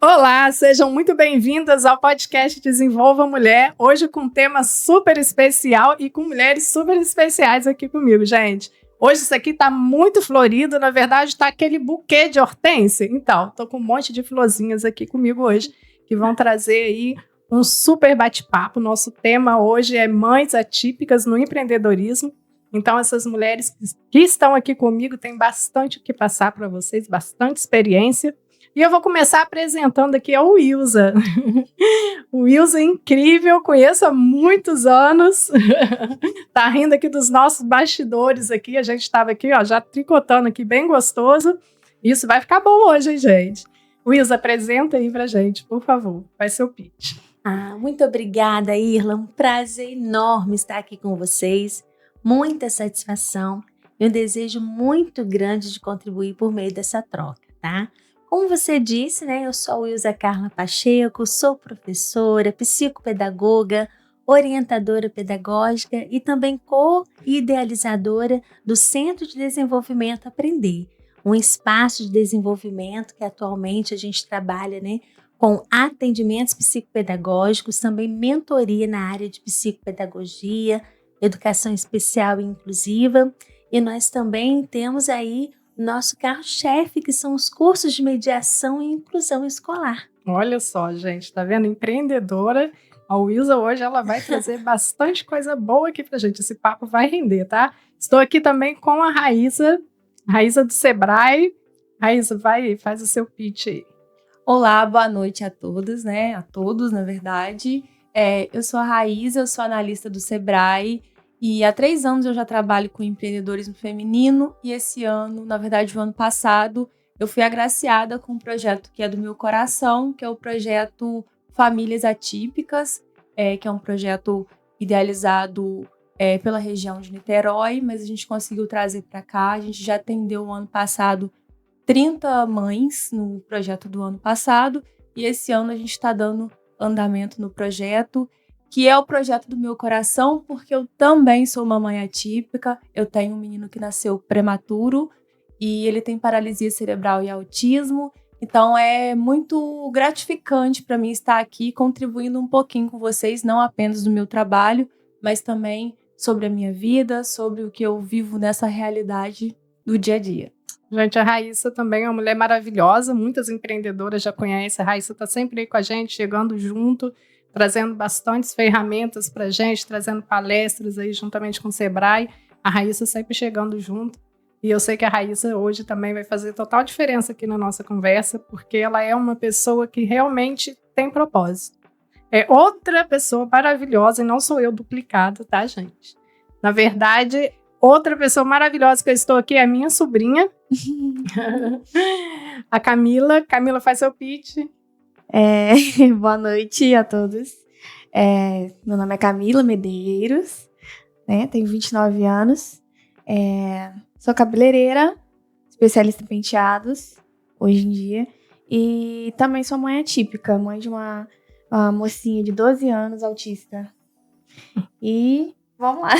Olá, sejam muito bem-vindas ao podcast Desenvolva Mulher, hoje com um tema super especial e com mulheres super especiais aqui comigo, gente. Hoje isso aqui tá muito florido, na verdade tá aquele buquê de hortênsia. Então, tô com um monte de florzinhas aqui comigo hoje, que vão trazer aí um super bate-papo. Nosso tema hoje é mães atípicas no empreendedorismo. Então, essas mulheres que estão aqui comigo têm bastante o que passar para vocês, bastante experiência. E eu vou começar apresentando aqui o Wilza. O Wilza é incrível, conheço há muitos anos. Tá rindo aqui dos nossos bastidores aqui. A gente estava aqui, ó, já tricotando aqui, bem gostoso. Isso vai ficar bom hoje, hein, gente? Wilza, apresenta aí pra gente, por favor. Vai ser o pitch. Muito obrigada, Irla. Um prazer enorme estar aqui com vocês. Muita satisfação e um desejo muito grande de contribuir por meio dessa troca, tá? Como você disse, né, eu sou a Wilza Carla Pacheco, sou professora, psicopedagoga, orientadora pedagógica e também co-idealizadora do Centro de Desenvolvimento Aprender, um espaço de desenvolvimento que atualmente a gente trabalha, né, com atendimentos psicopedagógicos, também mentoria na área de psicopedagogia, educação especial e inclusiva, e nós também temos aí nosso carro-chefe, que são os cursos de mediação e inclusão escolar. Olha só, gente, tá vendo? Empreendedora. A Wilza hoje ela vai trazer bastante coisa boa aqui pra gente. Esse papo vai render, tá? Estou aqui também com a Raíssa do Sebrae. Raíssa, faz o seu pitch aí. Olá, boa noite a todas, né? A todos, na verdade. Eu sou a Raíssa, eu sou analista do Sebrae. E há 3 anos eu já trabalho com empreendedorismo feminino e esse ano, na verdade o ano passado, eu fui agraciada com um projeto que é do meu coração, que é o projeto Famílias Atípicas, que é um projeto idealizado pela região de Niterói, mas a gente conseguiu trazer para cá. A gente já atendeu o ano passado 30 mães no projeto do ano passado e esse ano a gente está dando andamento no projeto, que é o projeto do meu coração, porque eu também sou uma mãe atípica. Eu tenho um menino que nasceu prematuro e ele tem paralisia cerebral e autismo. Então é muito gratificante para mim estar aqui contribuindo um pouquinho com vocês, não apenas do meu trabalho, mas também sobre a minha vida, sobre o que eu vivo nessa realidade do dia a dia. Gente, a Raíssa também é uma mulher maravilhosa, muitas empreendedoras já conhecem. A Raíssa está sempre aí com a gente, chegando junto, trazendo bastantes ferramentas para a gente, trazendo palestras aí juntamente com o Sebrae. A Raíssa sempre chegando junto. E eu sei que a Raíssa hoje também vai fazer total diferença aqui na nossa conversa, porque ela é uma pessoa que realmente tem propósito. É outra pessoa maravilhosa, e não sou eu duplicado, tá, gente? Na verdade, outra pessoa maravilhosa que eu estou aqui é a minha sobrinha, a Camila. Camila, faz seu pitch. Boa noite a todos. Meu nome é Camila Medeiros, né? Tenho 29 anos. Sou cabeleireira, especialista em penteados, hoje em dia. E também sou mãe atípica, mãe de uma mocinha de 12 anos, autista. E vamos lá.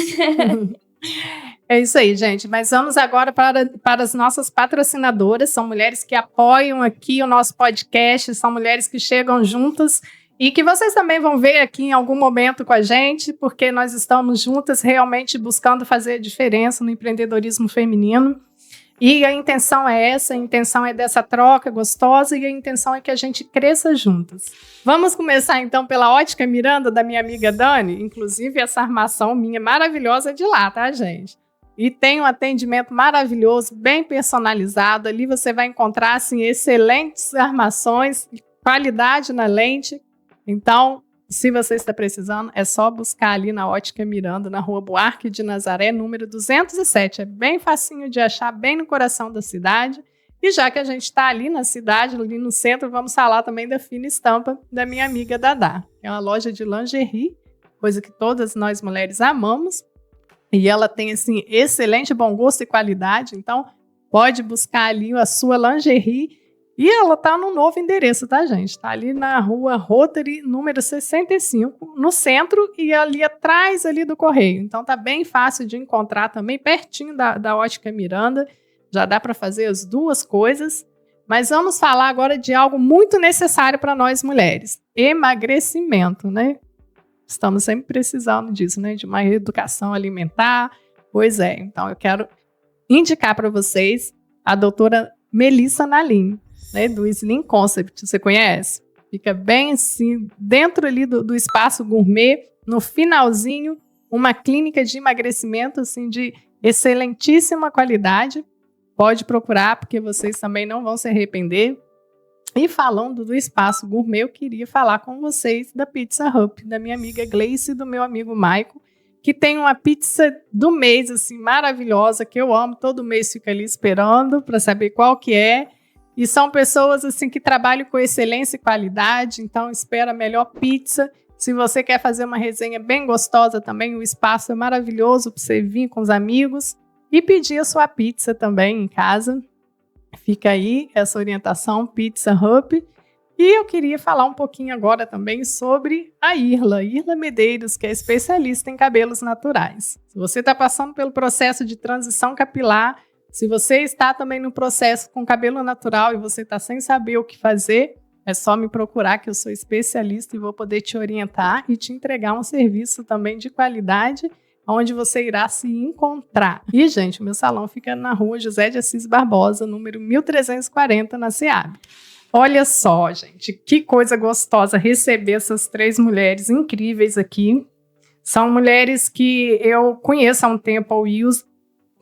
É isso aí, gente. Mas vamos agora para as nossas patrocinadoras. São mulheres que apoiam aqui o nosso podcast, são mulheres que chegam juntas e que vocês também vão ver aqui em algum momento com a gente, porque nós estamos juntas realmente buscando fazer a diferença no empreendedorismo feminino. E a intenção é essa, a intenção é dessa troca gostosa e a intenção é que a gente cresça juntas. Vamos começar então pela Ótica Miranda, da minha amiga Dani. Inclusive essa armação minha maravilhosa é de lá, tá, gente? E tem um atendimento maravilhoso, bem personalizado. Ali você vai encontrar assim, excelentes armações, qualidade na lente. Então, se você está precisando, é só buscar ali na Ótica Miranda, na Rua Buarque de Nazaré, número 207. É bem facinho de achar, bem no coração da cidade. E já que a gente está ali na cidade, ali no centro, vamos falar também da Fina Estampa, da minha amiga Dadá. É uma loja de lingerie, coisa que todas nós mulheres amamos. E ela tem, assim, excelente bom gosto e qualidade. Então, pode buscar ali a sua lingerie. E ela tá no novo endereço, tá, gente? Tá ali na Rua Rotary, número 65, no centro e ali atrás ali do Correio. Então, tá bem fácil de encontrar também, pertinho da Ótica Miranda. Já dá para fazer as duas coisas. Mas vamos falar agora de algo muito necessário para nós mulheres: emagrecimento, né? Estamos sempre precisando disso, né? De uma reeducação alimentar. Pois é, então eu quero indicar para vocês a doutora Melissa Nalim, né? Do Slim Concept. Você conhece? Fica bem assim, dentro ali do espaço gourmet, no finalzinho, uma clínica de emagrecimento assim, de excelentíssima qualidade. Pode procurar, porque vocês também não vão se arrepender. E falando do espaço gourmet, eu queria falar com vocês da Pizza Hut, da minha amiga Gleice e do meu amigo Maico, que tem uma pizza do mês, assim, maravilhosa, que eu amo. Todo mês fico ali esperando para saber qual que é. E são pessoas, assim, que trabalham com excelência e qualidade, então espera a melhor pizza. Se você quer fazer uma resenha bem gostosa também, o espaço é maravilhoso para você vir com os amigos e pedir a sua pizza também em casa. Fica aí essa orientação, Pizza Hut. E eu queria falar um pouquinho agora também sobre a Irla Medeiros, que é especialista em cabelos naturais. Se você está passando pelo processo de transição capilar, se você está também no processo com cabelo natural e você está sem saber o que fazer, é só me procurar que eu sou especialista e vou poder te orientar e te entregar um serviço também de qualidade, onde você irá se encontrar. E, gente, o meu salão fica na rua José de Assis Barbosa, número 1340, na SEAB. Olha só, gente, que coisa gostosa receber essas 3 mulheres incríveis aqui. São mulheres que eu conheço há um tempo, a Wilson,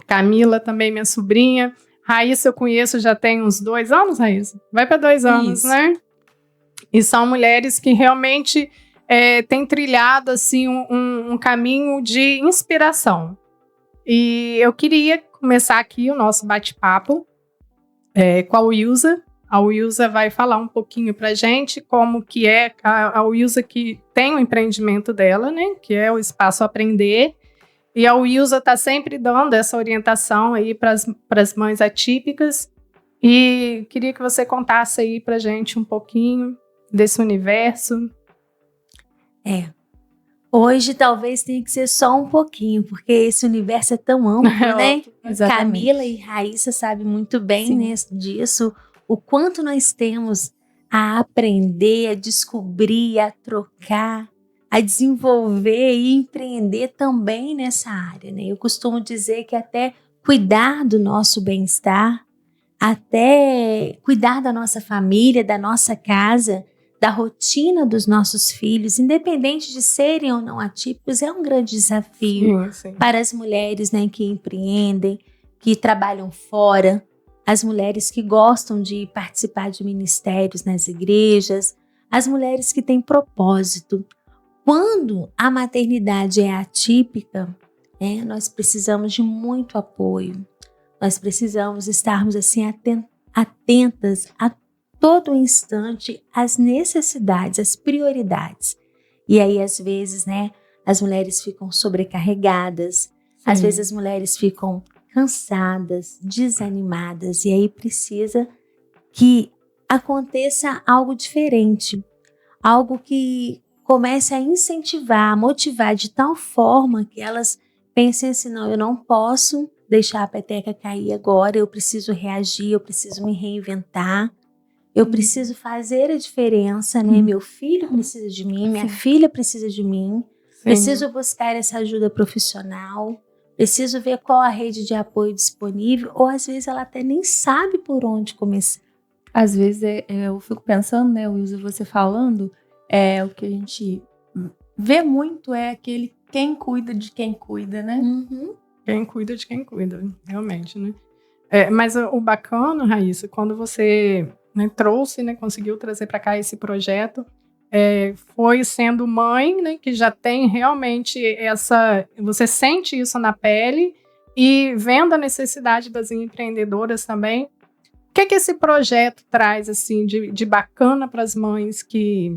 Camila também, minha sobrinha. Raíssa eu conheço já tem uns 2 anos, Raíssa? Vai para 2 anos, Isso. né? E são mulheres que realmente têm trilhado assim, um caminho de inspiração. E eu queria começar aqui o nosso bate-papo com a Wilson. A Wilson vai falar um pouquinho pra gente como que é a Wilson que tem o empreendimento dela, né? Que é o Espaço Aprender. E a Wilson está sempre dando essa orientação aí para as mães atípicas. E queria que você contasse aí pra gente um pouquinho desse universo. Hoje talvez tenha que ser só um pouquinho, porque esse universo é tão amplo, né? Exatamente. Camila e Raíssa sabem muito bem, né, disso, o quanto nós temos a aprender, a descobrir, a trocar, a desenvolver e empreender também nessa área, né? Eu costumo dizer que até cuidar do nosso bem-estar, até cuidar da nossa família, da nossa casa, da rotina dos nossos filhos, independente de serem ou não atípicos, é um grande desafio Sim. para as mulheres, né, que empreendem, que trabalham fora, as mulheres que gostam de participar de ministérios nas igrejas, as mulheres que têm propósito. Quando a maternidade é atípica, nós precisamos de muito apoio. Nós precisamos estarmos assim atentas a todo instante às necessidades, às prioridades. E aí, às vezes, né, as mulheres ficam sobrecarregadas, às vezes as mulheres ficam cansadas, desanimadas, e aí precisa que aconteça algo diferente, algo que comece a incentivar, a motivar de tal forma que elas pensem assim, não, eu não posso deixar a peteca cair agora, eu preciso reagir, eu preciso me reinventar, eu preciso fazer a diferença, né? Meu filho precisa de mim, minha filha precisa de mim, preciso buscar essa ajuda profissional, preciso ver qual a rede de apoio disponível, ou às vezes ela até nem sabe por onde começar. Às vezes eu fico pensando, né, Wilson, você falando, o que a gente vê muito é aquele quem cuida de quem cuida, né? Uhum. Quem cuida de quem cuida, realmente, né? Mas o bacana, Raíssa, quando você trouxe, né, conseguiu trazer para cá esse projeto, foi sendo mãe, né, que já tem realmente você sente isso na pele e vendo a necessidade das empreendedoras também. O que esse projeto traz assim de bacana para as mães que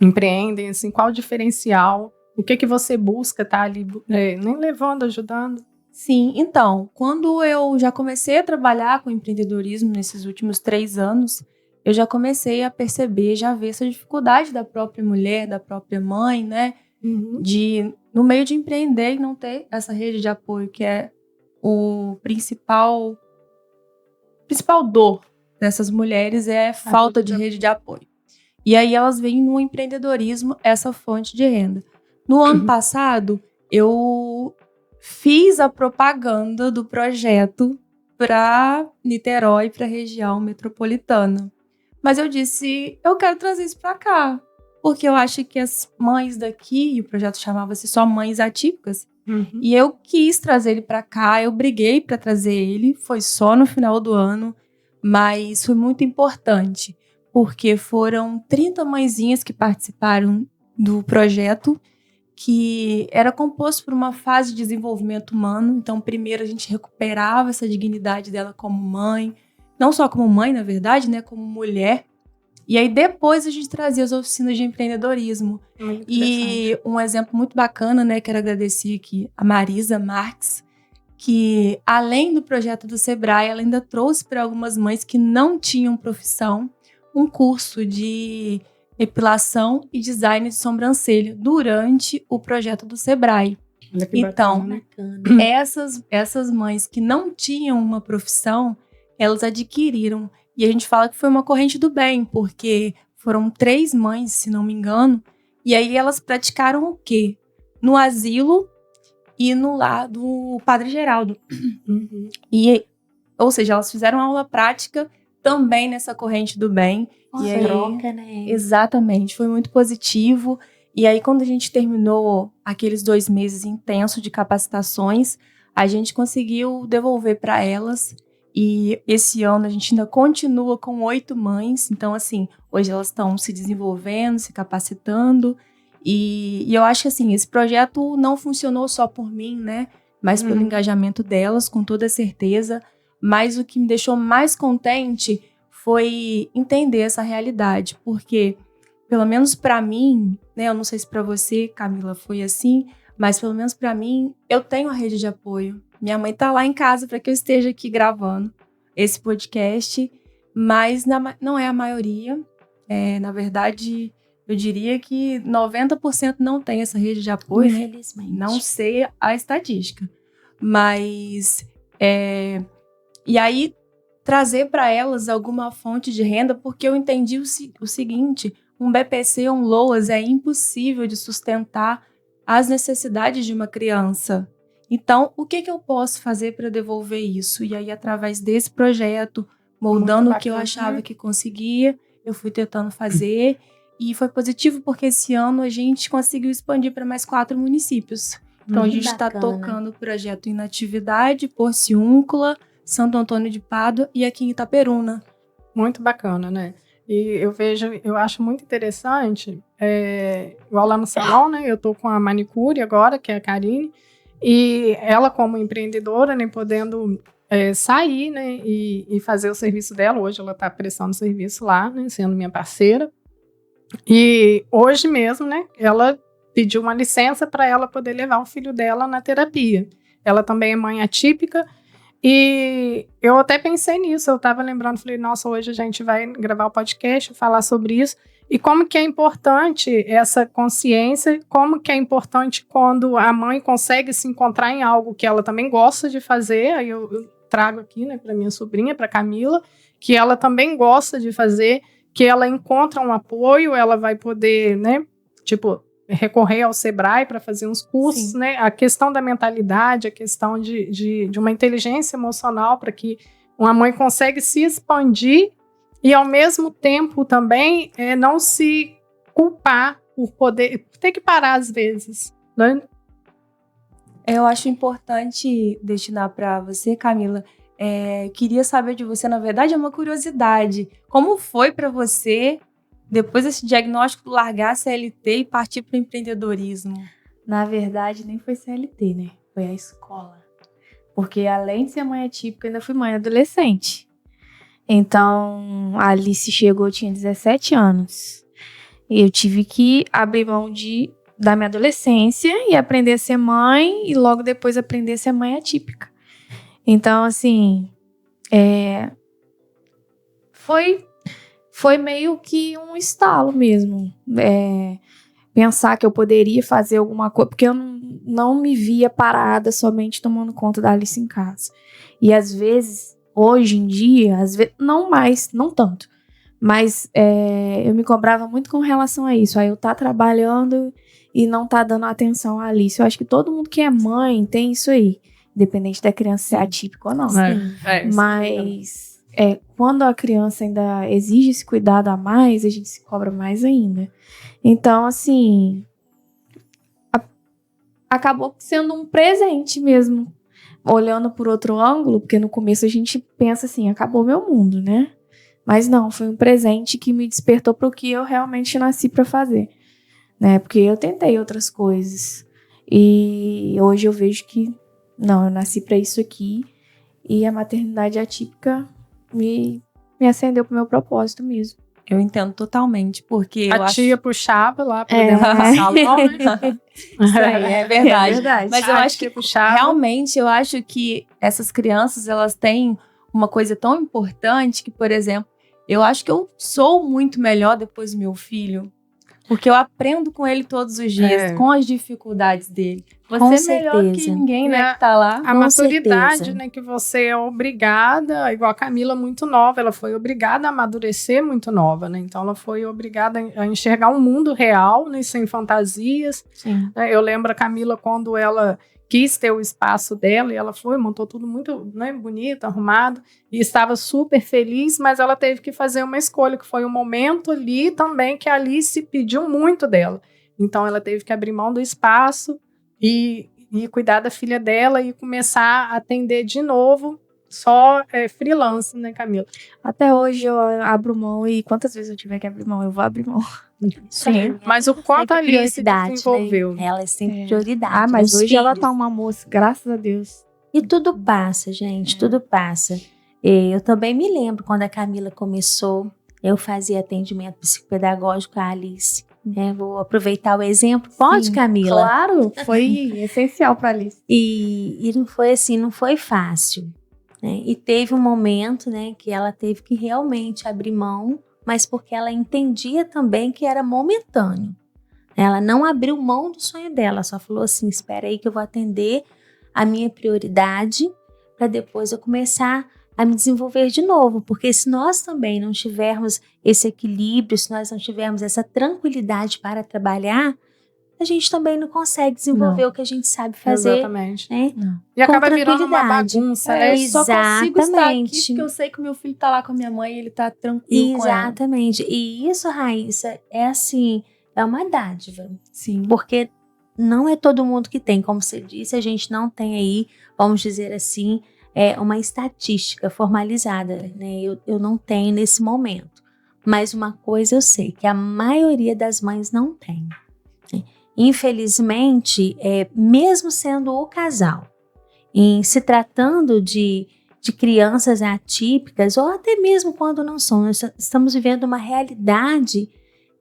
empreendem, assim, qual o diferencial? O que você busca tá ali nem levando, ajudando? Sim, então, quando eu já comecei a trabalhar com empreendedorismo nesses últimos 3 anos, eu já comecei a perceber, já ver essa dificuldade da própria mulher, da própria mãe, né? De, no meio de empreender e não ter essa rede de apoio, que é o principal dor dessas mulheres é falta de rede de apoio. E aí elas veem no empreendedorismo essa fonte de renda. No ano passado, eu fiz a propaganda do projeto para Niterói, para a região metropolitana. Mas eu disse, eu quero trazer isso para cá, porque eu acho que as mães daqui, e o projeto chamava-se só Mães Atípicas, e eu quis trazer ele para cá, eu briguei para trazer ele, foi só no final do ano, mas foi muito importante, porque foram 30 mãezinhas que participaram do projeto, que era composto por uma fase de desenvolvimento humano. Então, primeiro a gente recuperava essa dignidade dela como mãe, não só como mãe, na verdade, né, como mulher. E aí depois a gente trazia as oficinas de empreendedorismo. E um exemplo muito bacana, né, quero agradecer aqui a Marisa Marques, que além do projeto do Sebrae, ela ainda trouxe para algumas mães que não tinham profissão um curso de epilação e design de sobrancelha durante o projeto do Sebrae. Então, essas mães que não tinham uma profissão, elas adquiriram. E a gente fala que foi uma corrente do bem, porque foram 3 mães, se não me engano, e aí elas praticaram o quê? No asilo e no lar do Padre Geraldo. E, ou seja, elas fizeram aula prática também nessa corrente do bem. Nossa, e aí, troca, né? Exatamente, foi muito positivo. E aí, quando a gente terminou aqueles 2 meses intensos de capacitações, a gente conseguiu devolver para elas. E esse ano a gente ainda continua com 8 mães. Então, assim, hoje elas estão se desenvolvendo, se capacitando. E eu acho que, assim, esse projeto não funcionou só por mim, né? Mas pelo engajamento delas, com toda certeza. Mas o que me deixou mais contente foi entender essa realidade. Porque, pelo menos para mim, né? Eu não sei se para você, Camila, foi assim, mas pelo menos para mim, eu tenho a rede de apoio. Minha mãe tá lá em casa para que eu esteja aqui gravando esse podcast, mas não é a maioria. Na verdade, eu diria que 90% não tem essa rede de apoio, né? Infelizmente. Não sei a estatística. Mas, e aí, trazer para elas alguma fonte de renda, porque eu entendi o seguinte, um BPC, um LOAS é impossível de sustentar as necessidades de uma criança. Então, o que eu posso fazer para devolver isso? E aí, através desse projeto, moldando o que eu achava que conseguia, eu fui tentando fazer. E foi positivo porque esse ano a gente conseguiu expandir para mais 4 municípios. Então, a gente está tocando o projeto em Natividade, Porciúncula, Santo Antônio de Pádua e aqui em Itaperuna. Muito bacana, né? E eu acho muito interessante, igual lá no salão, né? Eu tô com a manicure agora, que é a Karine, e ela como empreendedora, né, podendo sair, né, e fazer o serviço dela. Hoje ela está prestando serviço lá, né, sendo minha parceira. E hoje mesmo, né, ela pediu uma licença para ela poder levar o filho dela na terapia. Ela também é mãe atípica. E eu até pensei nisso, eu estava lembrando, falei, nossa, hoje a gente vai gravar o podcast, falar sobre isso, e como que é importante essa consciência, como que é importante quando a mãe consegue se encontrar em algo que ela também gosta de fazer. Aí eu trago aqui, né, para minha sobrinha, para Camila, que ela também gosta de fazer, que ela encontra um apoio, ela vai poder, né, tipo, recorrer ao Sebrae para fazer uns cursos, Sim. né? A questão da mentalidade, a questão de uma inteligência emocional para que uma mãe consegue se expandir e, ao mesmo tempo, também não se culpar por ter que parar às vezes, né? Eu acho importante destinar para você, Camila. Queria saber de você, na verdade, é uma curiosidade. Como foi para você, depois desse diagnóstico, largar a CLT e partir para o empreendedorismo? Na verdade, nem foi CLT, né? Foi a escola. Porque além de ser mãe atípica, eu ainda fui mãe adolescente. Então, a Alice chegou, eu tinha 17 anos. E eu tive que abrir mão da minha adolescência e aprender a ser mãe e logo depois aprender a ser mãe atípica. Então, assim, foi meio que um estalo mesmo. Pensar que eu poderia fazer alguma coisa, porque eu não me via parada somente tomando conta da Alice em casa. E às vezes hoje em dia, às vezes, não mais, não tanto, mas eu me cobrava muito com relação a isso. Aí eu tá trabalhando e não tá dando atenção a Alice. Eu acho que todo mundo que é mãe tem isso aí, independente da criança ser atípica ou não. Mas quando a criança ainda exige esse cuidado a mais, a gente se cobra mais ainda. Então, assim, acabou sendo um presente mesmo. Olhando por outro ângulo, porque no começo a gente pensa assim, acabou meu mundo, né? Mas não, foi um presente que me despertou para o que eu realmente nasci para fazer, né? Porque eu tentei outras coisas e hoje eu vejo que não, eu nasci para isso aqui e a maternidade atípica me acendeu pro meu propósito mesmo. Eu entendo totalmente, porque A tia puxava lá pra dentro do salão, né? Isso aí, é verdade. É verdade. Mas eu acho que realmente, eu acho que essas crianças, elas têm uma coisa tão importante que, por exemplo, eu acho que eu sou muito melhor depois do meu filho, porque eu aprendo com ele todos os dias, com as dificuldades dele. Você é melhor que ninguém, né, que tá lá. A maturidade, né, que você é obrigada, igual a Camila, muito nova, ela foi obrigada a amadurecer muito nova, né? Então ela foi obrigada a enxergar um mundo real, né, sem fantasias. Sim. Eu lembro a Camila quando ela quis ter o espaço dela e ela foi, montou tudo muito, né, bonito, arrumado e estava super feliz, mas ela teve que fazer uma escolha, que foi um momento ali também que a Alice pediu muito dela. Então ela teve que abrir mão do espaço e cuidar da filha dela e começar a atender de novo só freelance, né, Camila? Até hoje eu abro mão e quantas vezes eu tiver que abrir mão, eu vou abrir mão. Sim, mas o quanto a Alice se desenvolveu. Né? Ela é sempre prioridade. Ah, mas hoje filhos. ela tá uma moça, graças a Deus. E tudo passa, gente, tudo passa. Eu também me lembro quando a Camila começou, eu fazia atendimento psicopedagógico com a Alice. Vou aproveitar o exemplo. Pode, Camila? Claro, foi essencial para Alice. E não foi assim, não foi fácil. Né? E teve um momento, né, que ela teve que realmente abrir mão, mas porque ela entendia também que era momentâneo. Ela não abriu mão do sonho dela, só falou assim, espera aí que eu vou atender a minha prioridade para depois eu começar a me desenvolver de novo, porque se nós também não tivermos esse equilíbrio, se nós não tivermos essa tranquilidade para trabalhar, a gente também não consegue desenvolver o que a gente sabe fazer. Exatamente. Né? E acaba virando uma bagunça, né? Eu só consigo estar aqui porque eu sei que o meu filho tá lá com a minha mãe e ele tá tranquilo com ela. Exatamente. E isso, Raíssa, é assim, é uma dádiva. Sim. Porque não é todo mundo que tem, como você disse, a gente não tem aí, vamos dizer assim, uma estatística formalizada, né? Eu não tenho nesse momento. Mas uma coisa eu sei, que a maioria das mães não tem. Infelizmente, mesmo sendo o casal, em se tratando de crianças atípicas, ou até mesmo quando não são, nós estamos vivendo uma realidade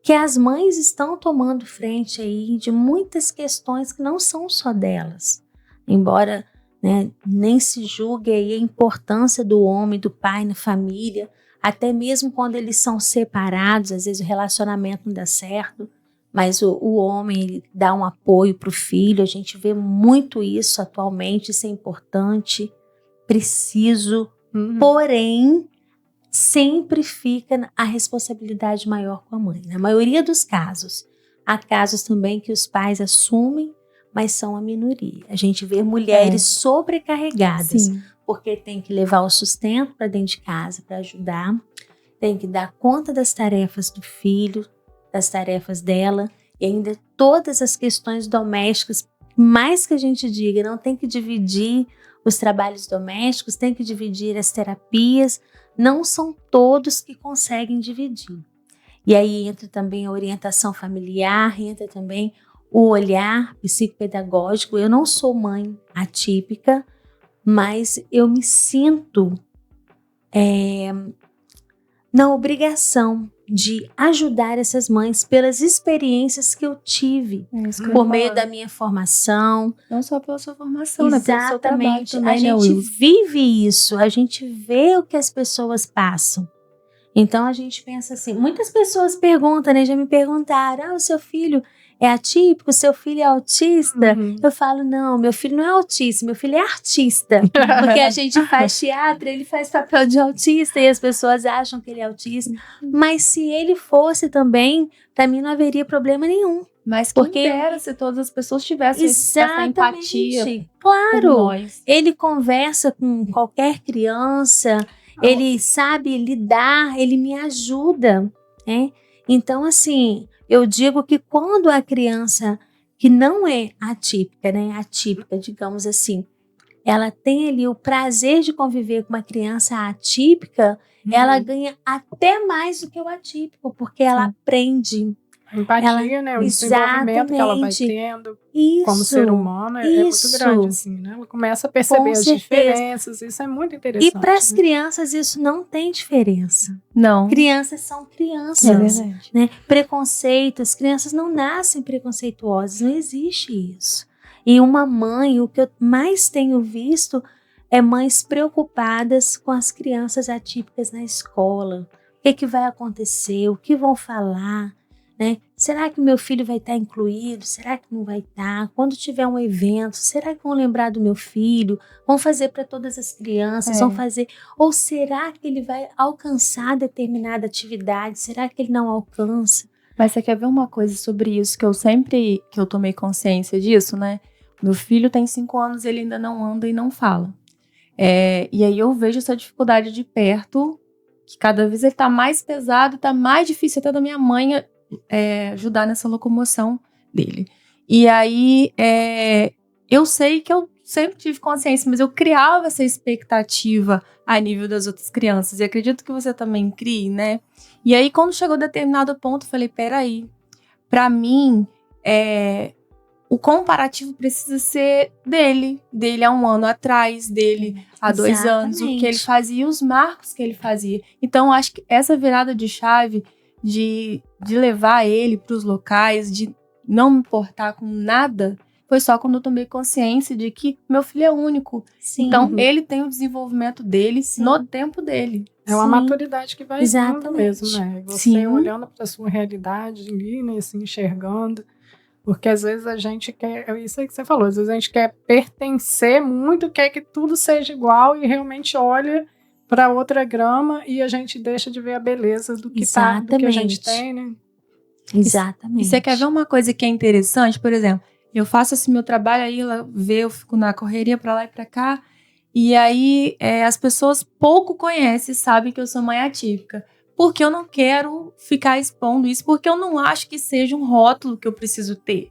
que as mães estão tomando frente aí de muitas questões que não são só delas. Embora, né, nem se julgue aí a importância do homem, do pai na família, até mesmo quando eles são separados, às vezes o relacionamento não dá certo, mas o homem ele dá um apoio para o filho, a gente vê muito isso atualmente, isso é importante, preciso, porém, sempre fica a responsabilidade maior com a mãe. Na maioria dos casos, há casos também que os pais assumem, mas são a minoria. A gente vê mulheres sobrecarregadas, porque tem que levar o sustento para dentro de casa para ajudar, tem que dar conta das tarefas do filho, das tarefas dela, e ainda todas as questões domésticas, mais que a gente diga, não tem que dividir os trabalhos domésticos, tem que dividir as terapias, não são todos que conseguem dividir. E aí entra também a orientação familiar, entra também o olhar psicopedagógico. Eu não sou mãe atípica, mas eu me sinto na obrigação de ajudar essas mães pelas experiências que eu tive por meio da minha formação. Não só pela sua formação, né? Pelo seu trabalho Exatamente. também, A gente vive isso, a gente vê o que as pessoas passam. Então a gente pensa assim, muitas pessoas perguntam, né? Já me perguntaram, o seu filho é atípico, o seu filho é autista? Uhum. Eu falo, não, meu filho não é autista, meu filho é artista. Porque a gente faz teatro, ele faz papel de autista e as pessoas acham que ele é autista. Mas se ele fosse também, pra mim não haveria problema nenhum. Mas Porque- quem dera se todas as pessoas tivessem essa empatia por Claro, nós. ele conversa com qualquer criança, ele sabe lidar, ele me ajuda, né? Então, assim, eu digo que quando a criança que não é atípica, né? Atípica, digamos assim, ela tem ali o prazer de conviver com uma criança atípica, ela ganha até mais do que o atípico, porque ela aprende. A empatia, né? O desenvolvimento que ela vai Exatamente. tendo Isso. como ser humano é muito isso. grande, assim, né? Ela começa a perceber Com as certeza. diferenças, isso é muito interessante. E para as né? crianças isso não tem diferença. Não. Crianças são crianças. É verdade. Né? Preconceitos, crianças não nascem preconceituosas, não existe isso. E uma mãe, o que eu mais tenho visto é mães preocupadas com as crianças atípicas na escola. O que vai acontecer? O que vão falar? Né? Será que meu filho vai estar incluído? Será que não vai estar? Quando tiver um evento, será que vão lembrar do meu filho? Vão fazer para todas as crianças? Vão fazer? Ou será que ele vai alcançar determinada atividade? Será que ele não alcança? Mas você quer ver uma coisa sobre isso que eu tomei consciência disso, né? Meu filho tem 5 anos, ele ainda não anda e não fala. E aí eu vejo essa dificuldade de perto, que cada vez ele tá mais pesado, tá mais difícil até da minha mãe ajudar nessa locomoção dele. E aí eu sei que eu sempre tive consciência, mas eu criava essa expectativa a nível das outras crianças. E acredito que você também crie, né? E aí, quando chegou a determinado ponto, eu falei, peraí, pra mim, o comparativo precisa ser dele há 1 ano atrás, dele há 2 anos, o que ele fazia, os marcos que ele fazia. Então, eu acho que essa virada de chave de levar ele para os locais, de não me importar com nada, foi só quando eu tomei consciência de que meu filho é único. Sim. Então, ele tem o desenvolvimento dele no tempo dele. É uma Sim. maturidade que vai vindo Exatamente. mesmo, né? Você Sim. olhando para a sua realidade ali, né, assim, enxergando. Porque às vezes a gente quer, é isso aí que você falou, às vezes a gente quer pertencer muito, quer que tudo seja igual e realmente olha para outra grama e a gente deixa de ver a beleza do que tá, do que a gente tem, né? Exatamente. E você quer ver uma coisa que é interessante? Por exemplo, eu faço esse meu trabalho, aí ela vê, eu fico na correria pra lá e pra cá, e aí as pessoas pouco conhecem, sabem que eu sou mãe atípica. Porque eu não quero ficar expondo isso, porque eu não acho que seja um rótulo que eu preciso ter.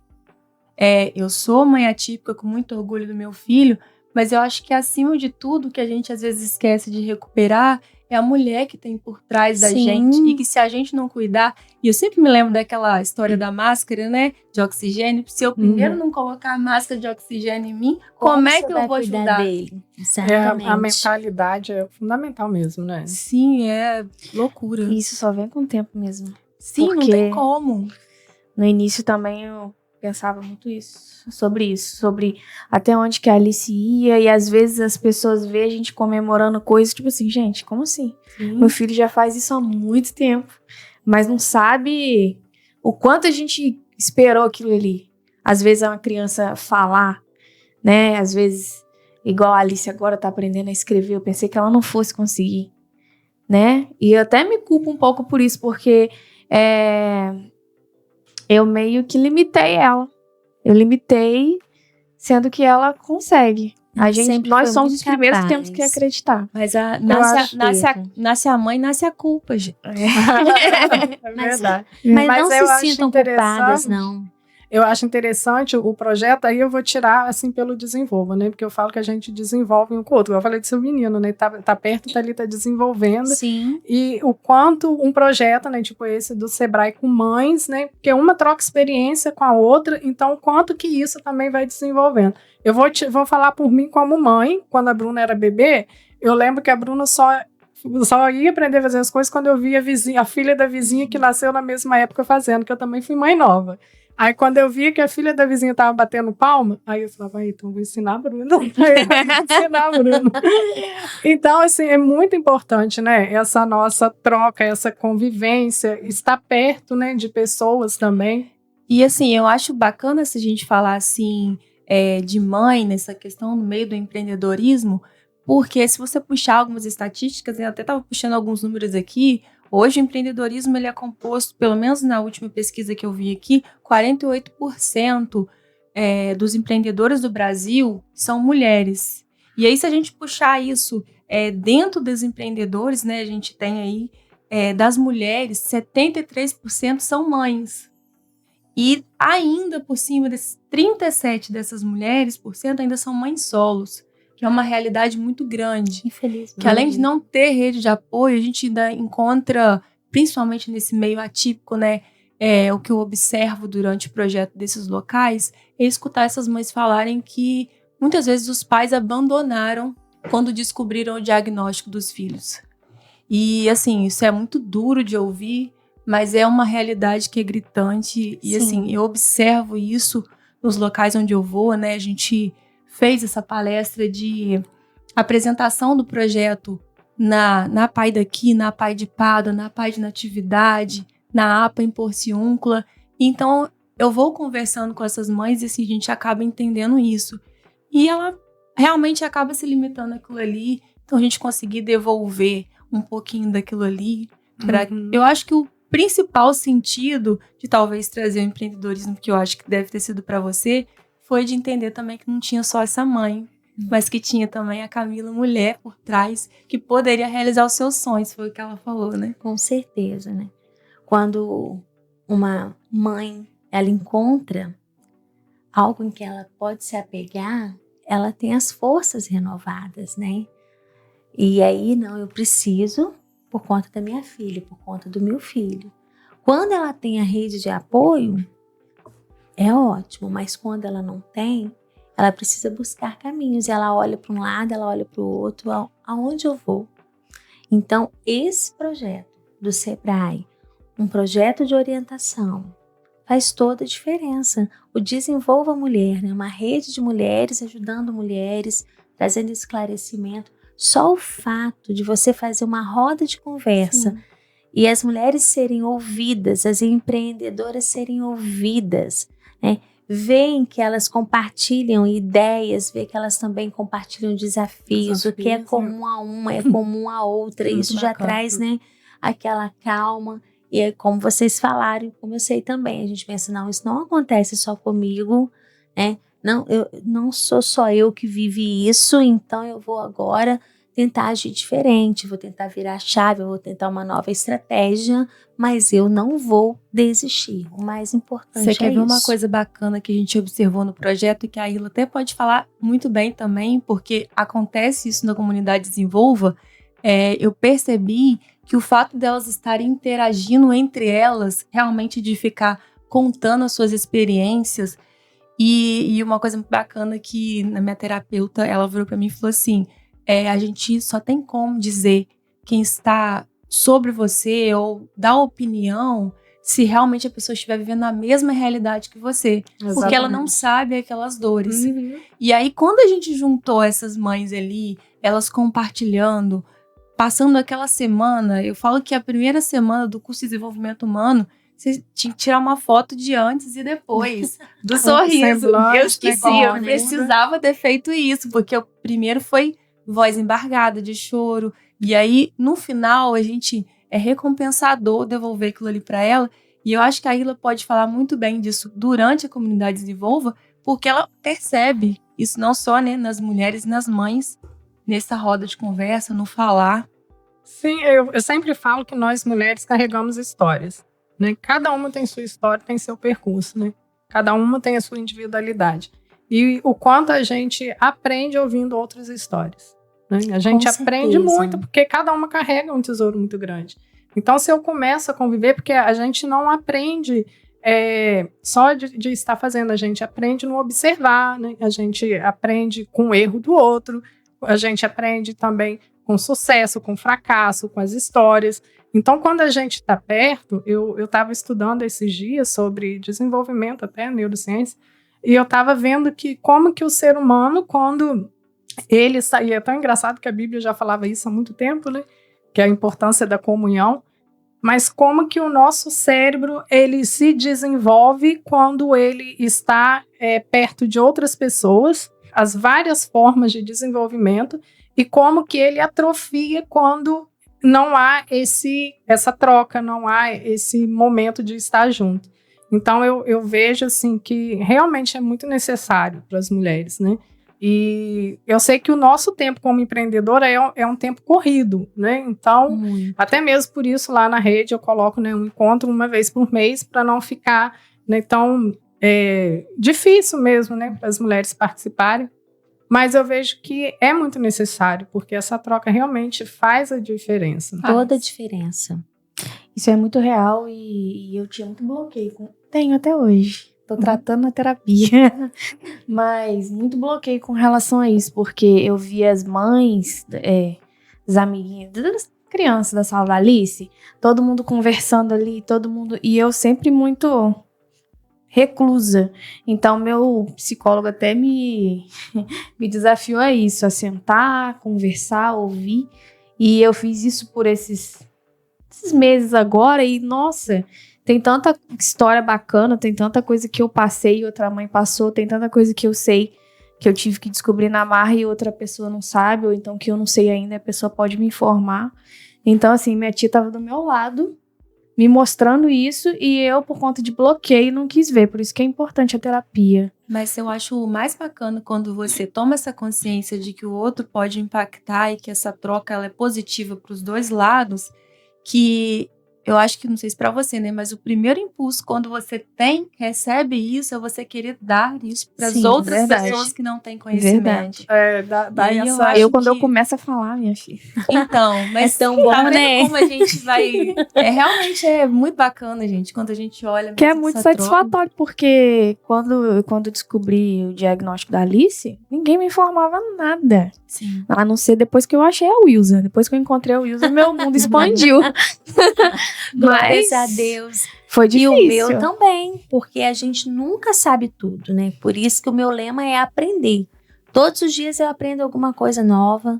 Eu sou mãe atípica com muito orgulho do meu filho, mas eu acho que acima de tudo, o que a gente às vezes esquece de recuperar é a mulher que tem por trás da Sim. gente, e que se a gente não cuidar, e eu sempre me lembro daquela história da máscara, né, de oxigênio, se eu primeiro não colocar a máscara de oxigênio em mim, como é que eu vou ajudar? Dele? Exatamente. A mentalidade é fundamental mesmo, né? Sim, é loucura. Isso só vem com o tempo mesmo. Sim, não porque- tem como. No início também eu pensava muito sobre até onde que a Alice ia, e às vezes as pessoas veem a gente comemorando coisas, tipo assim, gente, como assim? Meu filho já faz isso há muito tempo, mas não sabe o quanto a gente esperou aquilo ali. Às vezes é uma criança falar, né? Às vezes, igual a Alice agora tá aprendendo a escrever, eu pensei que ela não fosse conseguir, né? E eu até me culpo um pouco por isso, porque eu meio que limitei ela. Eu limitei, sendo que ela consegue. Nós somos os primeiros que temos que acreditar. Mas acho nasce a mãe, nasce a culpa, gente. É verdade. Mas Mas não eu se acho sintam interessante- culpadas, não. Eu acho interessante o projeto, aí eu vou tirar, assim, pelo desenvolva, né? Porque eu falo que a gente desenvolve um com o outro. Eu falei do seu menino, né? Tá perto, tá ali, tá desenvolvendo. Sim. E o quanto um projeto, né, tipo esse do Sebrae com mães, né, porque uma troca experiência com a outra, então o quanto que isso também vai desenvolvendo. Eu vou falar por mim como mãe, quando a Bruna era bebê, eu lembro que a Bruna só só ia aprender a fazer as coisas quando eu via a filha da vizinha que nasceu na mesma época fazendo, que eu também fui mãe nova. Aí, quando eu via que a filha da vizinha estava batendo palma, aí eu falava, então eu vou ensinar a Bruna. Então, assim, é muito importante, né? Essa nossa troca, essa convivência, estar perto, né, de pessoas também. E, assim, eu acho bacana se a gente falar, assim, de mãe, nessa questão no meio do empreendedorismo, porque se você puxar algumas estatísticas, eu até estava puxando alguns números aqui, hoje o empreendedorismo ele é composto, pelo menos na última pesquisa que eu vi aqui, 48% dos empreendedores do Brasil são mulheres. E aí, se a gente puxar isso dentro dos empreendedores, né, a gente tem aí, das mulheres, 73% são mães. E ainda por cima desses 37% dessas mulheres, ainda são mães solos, que é uma realidade muito grande. Infelizmente. Que além de não ter rede de apoio, a gente ainda encontra, principalmente nesse meio atípico, né? O que eu observo durante o projeto desses locais é escutar essas mães falarem que muitas vezes os pais abandonaram quando descobriram o diagnóstico dos filhos. E assim, isso é muito duro de ouvir, mas é uma realidade que é gritante. E assim, eu observo isso nos locais onde eu vou, né? A gente fez essa palestra de apresentação do projeto na Pai daqui, na Pai de Pada, na Pai de Natividade, na APA em Porciúncula. Então, eu vou conversando com essas mães e assim, a gente acaba entendendo isso. E ela realmente acaba se limitando àquilo ali. Então, a gente conseguir devolver um pouquinho daquilo ali. Eu acho que o principal sentido de talvez trazer o empreendedorismo, que eu acho que deve ter sido para você, foi de entender também que não tinha só essa mãe, mas que tinha também a Camila mulher por trás, que poderia realizar os seus sonhos, foi o que ela falou, né? Com certeza, né? Quando uma mãe, ela encontra algo em que ela pode se apegar, ela tem as forças renovadas, né? E aí, não, eu preciso por conta da minha filha, por conta do meu filho. Quando ela tem a rede de apoio, é ótimo, mas quando ela não tem, ela precisa buscar caminhos. Ela olha para um lado, ela olha para o outro, aonde eu vou? Então, esse projeto do Sebrae, um projeto de orientação, faz toda a diferença. O Desenvolva Mulher, né? Uma rede de mulheres ajudando mulheres, trazendo esclarecimento. Só o fato de você fazer uma roda de conversa e as mulheres serem ouvidas, as empreendedoras serem ouvidas, né? Veem que elas compartilham ideias, vê que elas também compartilham desafios, o que é comum a uma é comum a outra. Isso já traz, né, aquela calma. E é como vocês falaram, como eu sei também, a gente pensa, não, isso não acontece só comigo, né? Não sou só eu que vive isso, então eu vou agora tentar agir diferente, vou tentar virar a chave, eu vou tentar uma nova estratégia, mas eu não vou desistir. O mais importante é isso. Você quer ver uma coisa bacana que a gente observou no projeto e que a Ilha até pode falar muito bem também, porque acontece isso na comunidade Desenvolva, eu percebi que o fato delas estarem interagindo entre elas, realmente de ficar contando as suas experiências. E uma coisa muito bacana que na minha terapeuta, ela virou pra mim e falou assim, a gente só tem como dizer quem está sobre você ou dar opinião se realmente a pessoa estiver vivendo a mesma realidade que você. Exatamente. Porque ela não sabe aquelas dores. E aí, quando a gente juntou essas mães ali, elas compartilhando, passando aquela semana, eu falo que a primeira semana do curso de desenvolvimento humano, você tinha que tirar uma foto de antes e depois do sorriso. Eu esqueci, eu precisava ter feito isso, porque o primeiro foi voz embargada de choro. E aí, no final, a gente é recompensador devolver aquilo ali para ela. E eu acho que a Ilha pode falar muito bem disso durante a comunidade Desenvolva, porque ela percebe isso não só, né, nas mulheres e nas mães, nessa roda de conversa, no falar. Sim, eu sempre falo que nós mulheres carregamos histórias. Né? Cada uma tem sua história, tem seu percurso, né? Cada uma tem a sua individualidade. E o quanto a gente aprende ouvindo outras histórias. Né? A gente aprende muito, porque cada uma carrega um tesouro muito grande. Então, se eu começo a conviver, porque a gente não aprende só de estar fazendo, a gente aprende no observar, né? A gente aprende com o erro do outro, a gente aprende também com sucesso, com fracasso, com as histórias. Então, quando a gente está perto, eu estava estudando esses dias sobre desenvolvimento, até neurociência, e eu estava vendo que como que o ser humano, quando ele saía, é tão engraçado que a Bíblia já falava isso há muito tempo, né? Que é a importância da comunhão, mas como que o nosso cérebro ele se desenvolve quando ele está perto de outras pessoas, as várias formas de desenvolvimento, e como que ele atrofia quando não há essa troca, não há esse momento de estar junto. Então eu vejo assim que realmente é muito necessário para as mulheres, né? E eu sei que o nosso tempo como empreendedora é um tempo corrido, né? Então, até mesmo por isso lá na rede eu coloco, né, um encontro uma vez por mês para não ficar, né, tão difícil mesmo, né, para as mulheres participarem. Mas eu vejo que é muito necessário, porque essa troca realmente faz a diferença. Toda a diferença. Isso é muito real e eu tinha muito bloqueio. Tenho até hoje. Tô tratando na terapia. Mas muito bloqueio com relação a isso, porque eu vi as mães, as amiguinhas, das crianças da sala da Alice, todo mundo conversando ali, todo mundo... E eu sempre muito reclusa. Então, meu psicólogo até me desafiou a isso, a sentar, conversar, ouvir. E eu fiz isso por esses meses agora e, nossa... Tem tanta história bacana, tem tanta coisa que eu passei e outra mãe passou, tem tanta coisa que eu sei que eu tive que descobrir na marra e outra pessoa não sabe, ou então que eu não sei ainda, a pessoa pode me informar. Então, assim, minha tia estava do meu lado, me mostrando isso, e eu, por conta de bloqueio, não quis ver. Por isso que é importante a terapia. Mas eu acho o mais bacana quando você toma essa consciência de que o outro pode impactar e que essa troca ela é positiva para os dois lados, que... Eu acho que, não sei se pra você, né? Mas o primeiro impulso, quando você recebe isso, é você querer dar isso para as outras pessoas que não têm conhecimento. Quando eu começo a falar, minha filha. Então, mas é tão bom, tá vendo né? como a gente vai... realmente é muito bacana, gente, quando a gente olha... Que é muito satisfatório, porque quando eu descobri o diagnóstico da Alice, ninguém me informava nada. Sim. A não ser depois que eu achei a Wilza. Depois que eu encontrei a Wilza, meu mundo expandiu. Glórias a Deus. Foi difícil. E o meu também, porque a gente nunca sabe tudo, né? Por isso que o meu lema é aprender. Todos os dias eu aprendo alguma coisa nova,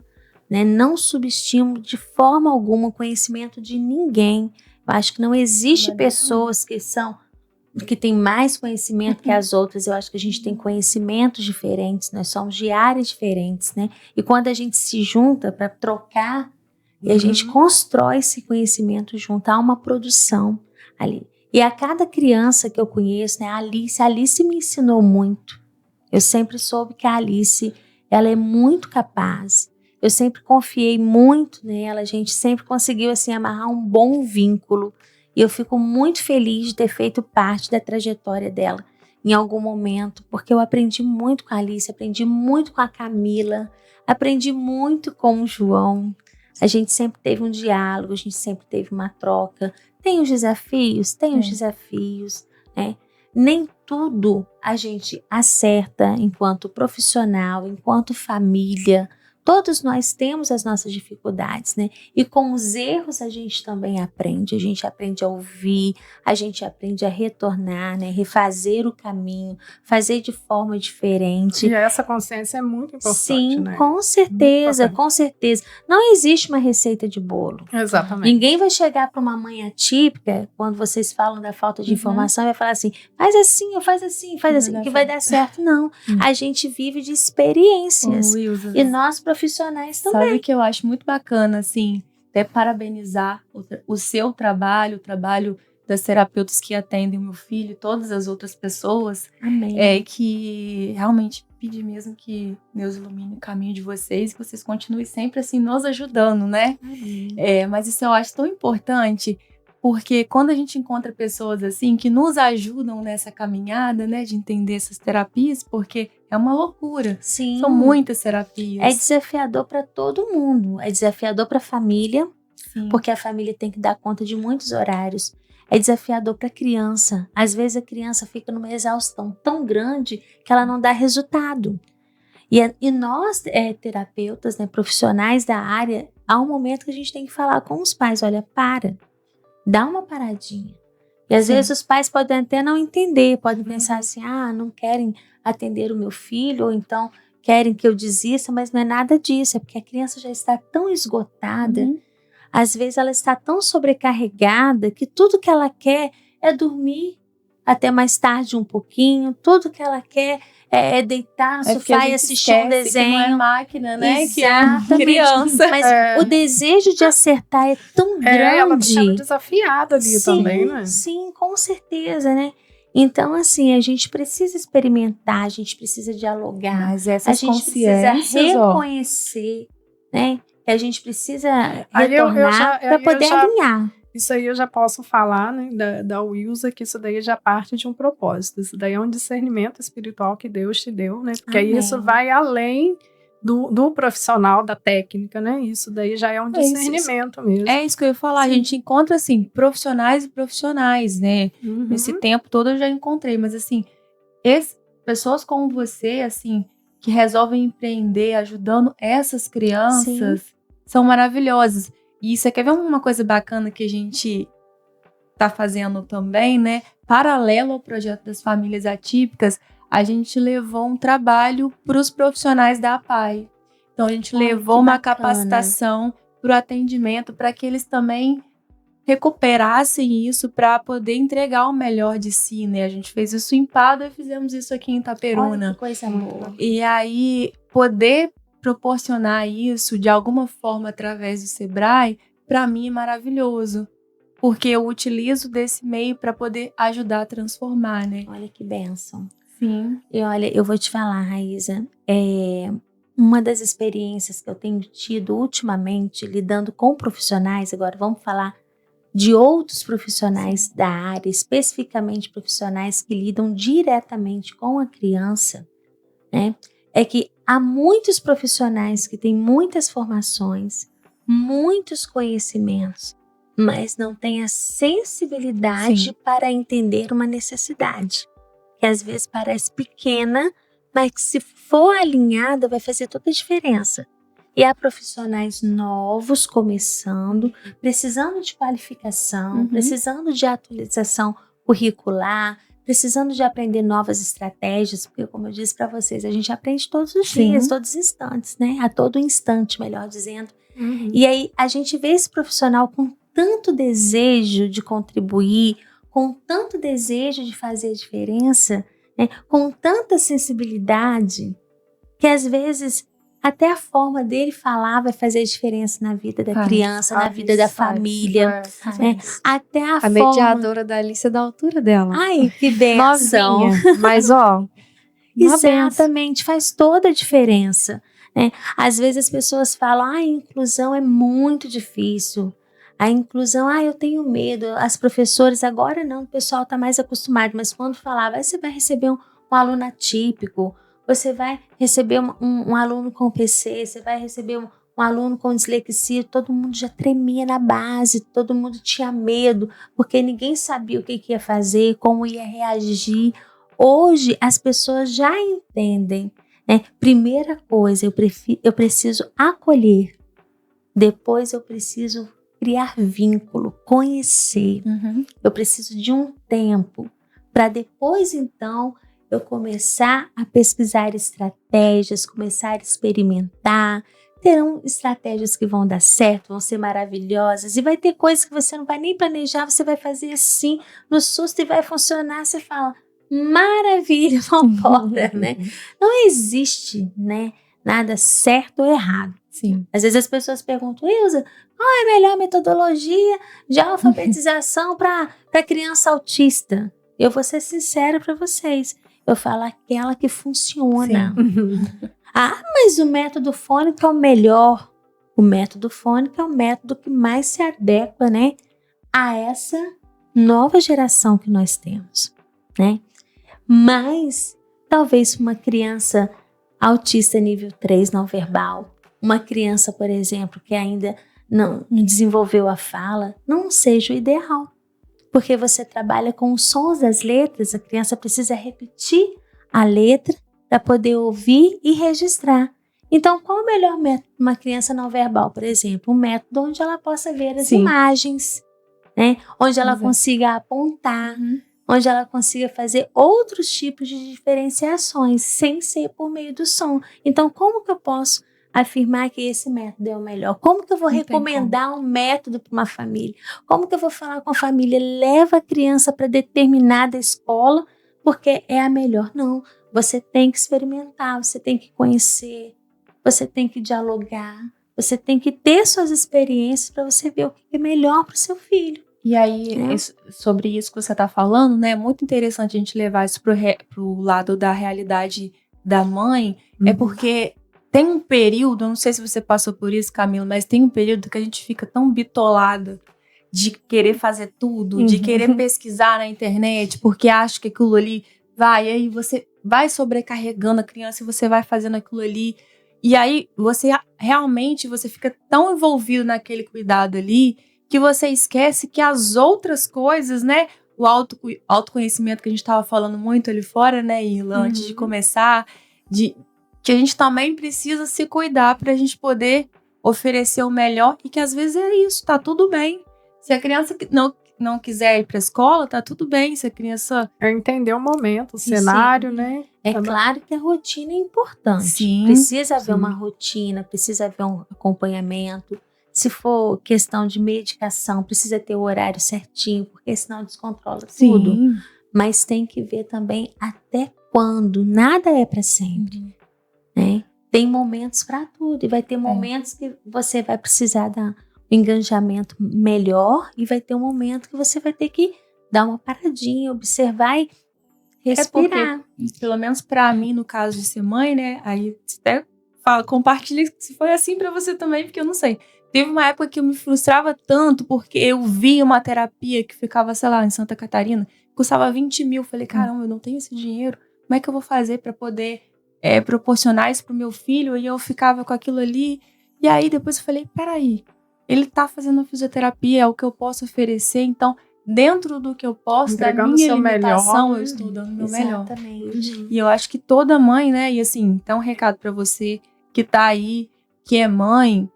né? Não subestimo de forma alguma o conhecimento de ninguém. Eu acho que não existe pessoas que têm mais conhecimento que as outras. Eu acho que a gente tem conhecimentos diferentes, nós somos de áreas diferentes, né? E quando a gente se junta para trocar, e a gente constrói esse conhecimento junto, há uma produção ali. E a cada criança que eu conheço, né, a Alice me ensinou muito. Eu sempre soube que a Alice, ela é muito capaz. Eu sempre confiei muito nela, a gente sempre conseguiu assim amarrar um bom vínculo. E eu fico muito feliz de ter feito parte da trajetória dela em algum momento, porque eu aprendi muito com a Alice, aprendi muito com a Camila, aprendi muito com o João. A gente sempre teve um diálogo, a gente sempre teve uma troca. Tem os desafios, né? Nem tudo a gente acerta enquanto profissional, enquanto família. Todos nós temos as nossas dificuldades, né? E com os erros a gente também aprende. A gente aprende a ouvir, a gente aprende a retornar, né? Refazer o caminho, fazer de forma diferente. E essa consciência é muito importante, Sim, né? com certeza, com certeza. Não existe uma receita de bolo. Exatamente. Ninguém vai chegar para uma mãe atípica, quando vocês falam da falta de informação, e vai falar assim, faz assim, ou faz assim, que vai dar certo. Não, a gente vive de experiências. E nós profissionais também. Sabe o que eu acho muito bacana, assim, até parabenizar o seu trabalho, o trabalho das terapeutas que atendem o meu filho e todas as outras pessoas. Amém. Que realmente pedir mesmo que Deus ilumine o caminho de vocês, que vocês continuem sempre assim nos ajudando, né? Amém. Mas isso eu acho tão importante, porque quando a gente encontra pessoas assim que nos ajudam nessa caminhada, né, de entender essas terapias, porque é uma loucura. Sim. São muitas terapias. É desafiador para todo mundo. É desafiador para a família, porque a família tem que dar conta de muitos horários. É desafiador para a criança. Às vezes a criança fica numa exaustão tão grande que ela não dá resultado. E nós, terapeutas, né, profissionais da área, há um momento que a gente tem que falar com os pais, olha, dá uma paradinha. E às vezes os pais podem até não entender, podem pensar assim, não querem atender o meu filho, ou então querem que eu desista, mas não é nada disso, é porque a criança já está tão esgotada, às vezes ela está tão sobrecarregada que tudo que ela quer é dormir até mais tarde um pouquinho, tudo que ela quer é deitar no sofá e assistir um desenho. Que não é máquina, né? Exatamente. Que é criança. Mas o desejo de acertar é tão grande. Ela está sendo desafiada ali também, né? Sim, com certeza, né? Então, assim, a gente precisa experimentar, a gente precisa dialogar. Mas essas a gente precisa reconhecer, né? Que a gente precisa retornar para poder alinhar. Isso aí eu já posso falar, né, da Wilza, que isso daí já parte de um propósito. Isso daí é um discernimento espiritual que Deus te deu, né? Porque aí isso vai além do profissional, da técnica, né? Isso daí já é um discernimento mesmo. É isso que eu ia falar. A gente encontra, assim, profissionais e profissionais, né? Nesse tempo todo eu já encontrei. Mas, assim, pessoas como você, assim, que resolvem empreender ajudando essas crianças, são maravilhosas. E você quer ver uma coisa bacana que a gente tá fazendo também, né? Paralelo ao projeto das famílias atípicas, a gente levou um trabalho para os profissionais da APAE. Então, a gente levou uma capacitação para o atendimento, para que eles também recuperassem isso para poder entregar o melhor de si, né? A gente fez isso em Pádua e fizemos isso aqui em Itaperuna. Olha que coisa boa. E aí, poder proporcionar isso de alguma forma através do Sebrae, para mim é maravilhoso. Porque eu utilizo desse meio para poder ajudar a transformar, né? Olha que bênção. Sim. E olha, eu vou te falar, Raíza, uma das experiências que eu tenho tido ultimamente, lidando com profissionais, agora vamos falar de outros profissionais da área, especificamente profissionais que lidam diretamente com a criança, né? É que há muitos profissionais que têm muitas formações, muitos conhecimentos, mas não têm a sensibilidade para entender uma necessidade, que às vezes parece pequena, mas que se for alinhada vai fazer toda a diferença. E há profissionais novos começando, precisando de qualificação, precisando de atualização curricular, precisando de aprender novas estratégias, porque como eu disse para vocês, a gente aprende todos os dias, todos os instantes, né? A todo instante, melhor dizendo. E aí a gente vê esse profissional com tanto desejo de contribuir, com tanto desejo de fazer a diferença, né? Com tanta sensibilidade, que às vezes até a forma dele falar vai fazer a diferença na vida da criança, na vida da família. Né? Até a forma... mediadora da Alice é da altura dela. Ai, que bênção. Novinha, mas ó... Exatamente, faz toda a diferença. Né? Às vezes as pessoas falam, a inclusão é muito difícil. A inclusão, eu tenho medo. As professoras, agora não, o pessoal está mais acostumado. Mas quando falava, você vai receber um aluno atípico, você vai receber um aluno com PC, você vai receber um aluno com dislexia, todo mundo já tremia na base, todo mundo tinha medo, porque ninguém sabia o que ia fazer, como ia reagir. Hoje, as pessoas já entendem, né? Primeira coisa, eu preciso acolher, depois eu preciso criar vínculo, conhecer. Eu preciso de um tempo para depois, então, eu começar a pesquisar estratégias, começar a experimentar. Terão estratégias que vão dar certo, vão ser maravilhosas. E vai ter coisas que você não vai nem planejar, você vai fazer assim, no susto, e vai funcionar. Você fala, maravilha, vambora, né? Não existe, né, nada certo ou errado. Sim. Às vezes as pessoas perguntam, Ilza, qual é a melhor metodologia de alfabetização para criança autista? Eu vou ser sincera para vocês. Eu falo aquela que funciona. Mas o método fônico é o melhor. O método fônico é o método que mais se adequa, né, a essa nova geração que nós temos, né? Mas, talvez uma criança autista nível 3 não verbal, uma criança, por exemplo, que ainda não desenvolveu a fala, não seja o ideal. Porque você trabalha com os sons das letras, a criança precisa repetir a letra para poder ouvir e registrar. Então, qual o melhor método para uma criança não verbal, por exemplo? Um método onde ela possa ver as Sim. imagens, né? Onde ela Exato. consiga apontar, onde ela consiga fazer outros tipos de diferenciações, sem ser por meio do som. Então, como que eu posso afirmar que esse método é o melhor? Como que eu vou Não tem recomendar um método para uma família? Como que eu vou falar com a família? Leva a criança para determinada escola, porque é a melhor. Não, você tem que experimentar, você tem que conhecer, você tem que dialogar, você tem que ter suas experiências para você ver o que é melhor para o seu filho. E aí, É. sobre isso que você está falando, né? É muito interessante a gente levar isso pro lado da realidade da mãe. É porque tem um período, eu não sei se você passou por isso, Camila, mas tem um período que a gente fica tão bitolada de querer fazer tudo, de querer pesquisar na internet, porque acha que aquilo ali vai, aí você vai sobrecarregando a criança e você vai fazendo aquilo ali. E aí, você realmente você fica tão envolvido naquele cuidado ali que você esquece que as outras coisas, né? O autoconhecimento que a gente estava falando muito ali fora, né, Ila, antes de começar, que a gente também precisa se cuidar para a gente poder oferecer o melhor e que às vezes é isso, tá tudo bem. Se a criança não quiser ir para a escola, tá tudo bem. Se a criança... É entender o momento, o cenário, né? É Também. claro que a rotina é importante. Sim, Precisa haver sim. uma rotina, precisa haver um acompanhamento. Se for questão de medicação, precisa ter o horário certinho, porque senão descontrola tudo. Sim. Mas tem que ver também até quando. Nada é para sempre, né? Tem momentos para tudo. E vai ter momentos que você vai precisar dar um engajamento melhor e vai ter um momento que você vai ter que dar uma paradinha, observar e respirar. Porque, pelo menos pra mim, no caso de ser mãe, né? Aí até compartilha se foi assim pra você também, porque eu não sei. Teve uma época que eu me frustrava tanto porque eu vi uma terapia que ficava, sei lá, em Santa Catarina, custava 20 mil. Falei, caramba, eu não tenho esse dinheiro. Como é que eu vou fazer pra poder proporcionar isso pro meu filho? E eu ficava com aquilo ali. E aí depois eu falei, peraí, ele tá fazendo fisioterapia, é o que eu posso oferecer, então dentro do que eu posso, Entregando da minha seu limitação, melhor. eu estou dando o meu melhor. Exatamente. E eu acho que toda mãe, né? E assim, então um recado pra você que tá aí, que é mãe,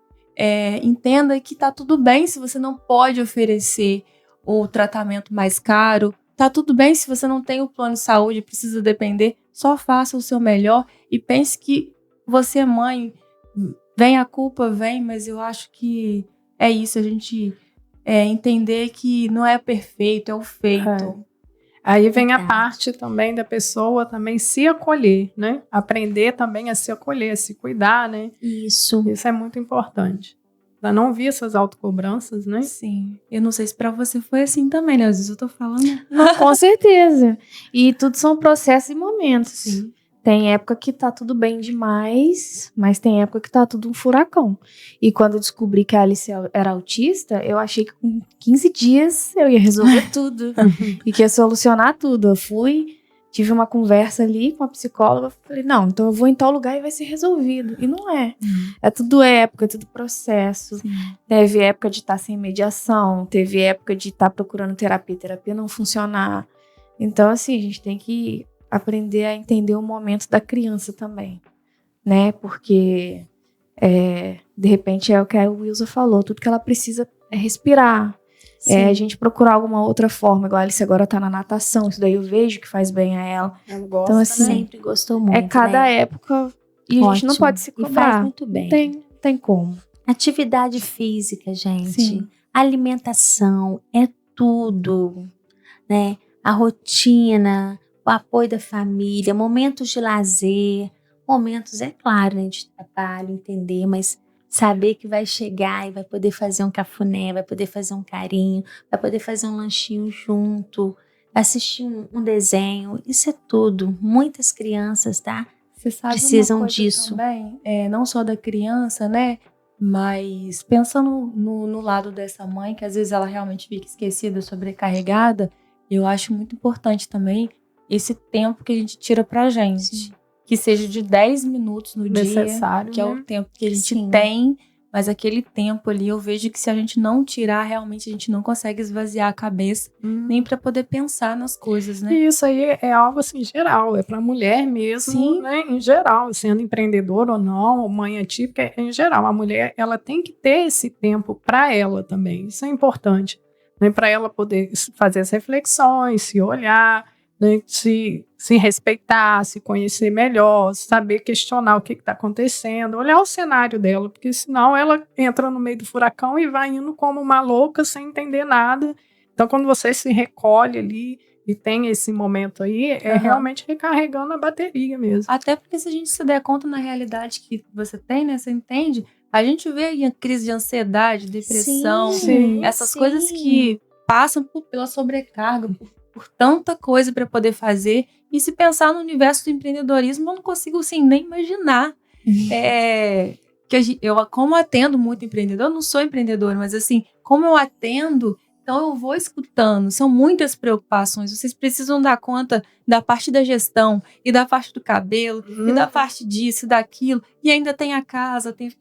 entenda que tá tudo bem se você não pode oferecer o tratamento mais caro. Tá tudo bem se você não tem o plano de saúde, precisa depender. Só faça o seu melhor e pense que você é mãe. Vem a culpa, vem, mas eu acho que é isso, a gente entender que não é perfeito, é o feito. Aí vem a Verdade. parte também da pessoa também se acolher, né? Aprender também a se acolher, a se cuidar, né? Isso. Isso é muito importante. Pra não vir essas autocobranças, né? Sim. Eu não sei se pra você foi assim também, né? Às vezes eu tô falando. Não, com certeza. E tudo são processos e momentos. Sim. Tem época que tá tudo bem demais, mas tem época que tá tudo um furacão. E quando eu descobri que a Alice era autista, eu achei que com 15 dias eu ia resolver tudo. E que ia solucionar tudo. Eu fui, tive uma conversa ali com a psicóloga, falei, não, então eu vou em tal lugar e vai ser resolvido. E não é. É tudo época, é tudo processo. Sim. Teve época de estar sem mediação, teve época de estar procurando terapia não funcionar. Então, assim, a gente tem que aprender a entender o momento da criança também, né? Porque, de repente, é o que a Wilza falou, tudo que ela precisa é respirar. A gente procurar alguma outra forma, igual a Alice agora tá na natação, isso daí eu vejo que faz bem a ela. Eu gosto, Então, assim, Sempre gostou muito, cada né? época e a gente não Ótimo. pode se E faz cobrar. muito bem. Não tem como. Atividade física, gente. Sim. Alimentação, é tudo, né? A rotina, o apoio da família, momentos de lazer, momentos, é claro, né, de trabalho, entender, mas saber que vai chegar e vai poder fazer um cafuné, vai poder fazer um carinho, vai poder fazer um lanchinho junto, assistir um desenho, isso é tudo. Muitas crianças, tá? Você sabe Precisam uma coisa disso. também, não só da criança, né? Mas pensando no lado dessa mãe, que às vezes ela realmente fica esquecida, sobrecarregada, eu acho muito importante também esse tempo que a gente tira pra gente. Que seja de 10 minutos no dia, necessário, que é né? o tempo que a gente Sim. tem, mas aquele tempo ali eu vejo que se a gente não tirar, realmente a gente não consegue esvaziar a cabeça, nem para poder pensar nas coisas, né? E isso aí é algo assim geral, é para mulher mesmo, Sim. né? Em geral, sendo empreendedora ou não, ou mãe atípica, em geral, a mulher ela tem que ter esse tempo para ela também. Isso é importante, né? Para ela poder fazer as reflexões, se olhar, né? Se respeitar, se conhecer melhor, saber questionar o que está acontecendo, olhar o cenário dela, porque senão ela entra no meio do furacão e vai indo como uma louca sem entender nada. Então, quando você se recolhe ali e tem esse momento aí, é realmente recarregando a bateria mesmo. Até porque se a gente se der conta na realidade que você tem, né, você entende, a gente vê aí a crise de ansiedade, depressão, essas coisas que passam pela sobrecarga, por tanta coisa para poder fazer. E se pensar no universo do empreendedorismo, eu não consigo assim, nem imaginar. Eu, como atendo muito empreendedor, eu não sou empreendedora, mas assim, como eu atendo, então eu vou escutando, são muitas preocupações, vocês precisam dar conta da parte da gestão, e da parte do cabelo, e da parte disso, daquilo, e ainda tem a casa, tem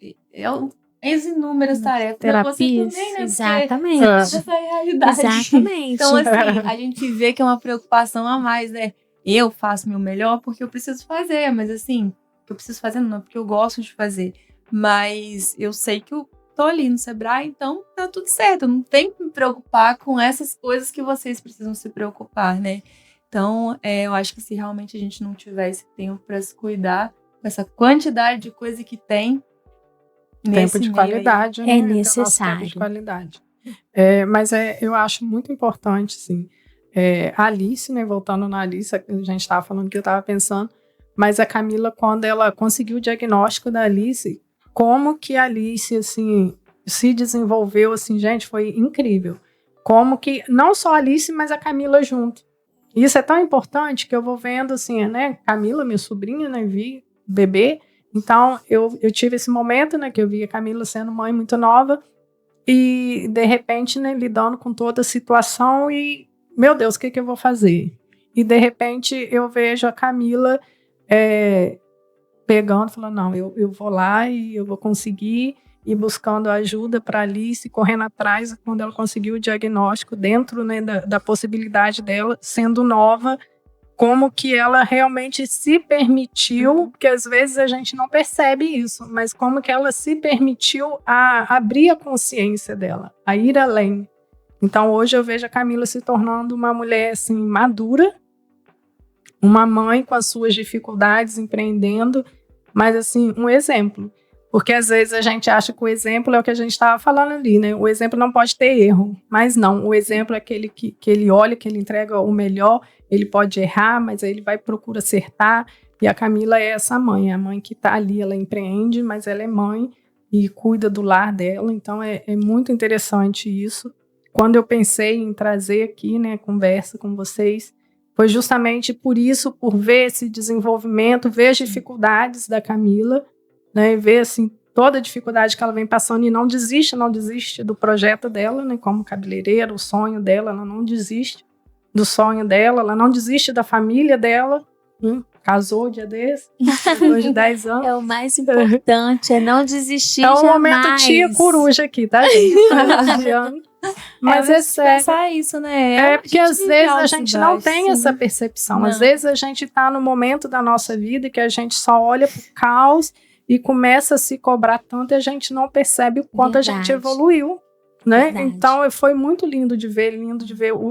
inúmeras tarefas. Terapias. Você também, né? Exatamente. Essa é a realidade. Exatamente. Então, assim, a gente vê que é uma preocupação a mais, né? Eu faço meu melhor porque eu preciso fazer, mas assim, eu preciso fazer não, porque eu gosto de fazer. Mas eu sei que eu tô ali no Sebrae, então tá tudo certo. Eu não tenho que me preocupar com essas coisas que vocês precisam se preocupar, né? Então, eu acho que se realmente a gente não tiver esse tempo para se cuidar, com essa quantidade de coisa que tem, Tempo de qualidade, né? É Ter o nosso necessário. tempo de qualidade. Mas eu acho muito importante, sim. A Alice, né? Voltando na Alice, a gente estava falando que eu estava pensando, mas a Camila, quando ela conseguiu o diagnóstico da Alice, como que a Alice, assim, se desenvolveu, assim, gente, foi incrível. Como que, não só a Alice, mas a Camila junto. Isso é tão importante que eu vou vendo, assim, né? Camila, minha sobrinha, né? Vi bebê. Então, eu tive esse momento, né? Que eu vi a Camila sendo mãe muito nova e, de repente, né? Lidando com toda a situação e, meu Deus, o que eu vou fazer? E, de repente, eu vejo a Camila pegando, falando, não, eu vou lá e eu vou conseguir, e buscando ajuda para Alice, correndo atrás, quando ela conseguiu o diagnóstico, dentro, né, da possibilidade dela, sendo nova, como que ela realmente se permitiu, porque às vezes a gente não percebe isso, mas como que ela se permitiu a abrir a consciência dela, a ir além. Então hoje eu vejo a Camila se tornando uma mulher assim, madura, uma mãe com as suas dificuldades, empreendendo, mas assim, um exemplo. Porque às vezes a gente acha que o exemplo é o que a gente estava falando ali, né? O exemplo não pode ter erro, mas não. O exemplo é aquele que ele olha, que ele entrega o melhor, ele pode errar, mas aí ele vai procurar acertar. E a Camila é essa mãe, a mãe que está ali, ela empreende, mas ela é mãe e cuida do lar dela. Então é muito interessante isso. Quando eu pensei em trazer aqui, né, conversa com vocês, foi justamente por isso, por ver esse desenvolvimento, ver as dificuldades da Camila, né, ver assim, toda a dificuldade que ela vem passando e não desiste do projeto dela, né, como cabeleireira, o sonho dela, ela não desiste do sonho dela, ela não desiste da família dela, casou dia desse, depois de 10 anos. É o mais importante, é não desistir jamais. É um jamais. momento tia coruja aqui, tá, gente? Mas é sério. Pensar isso, né? Porque às vezes a gente não tem essa percepção. Não. Às vezes a gente está no momento da nossa vida que a gente só olha para o caos e começa a se cobrar tanto e a gente não percebe o quanto a gente evoluiu, né? Verdade. Então foi muito lindo de ver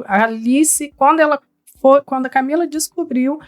a Alice, quando a Camila descobriu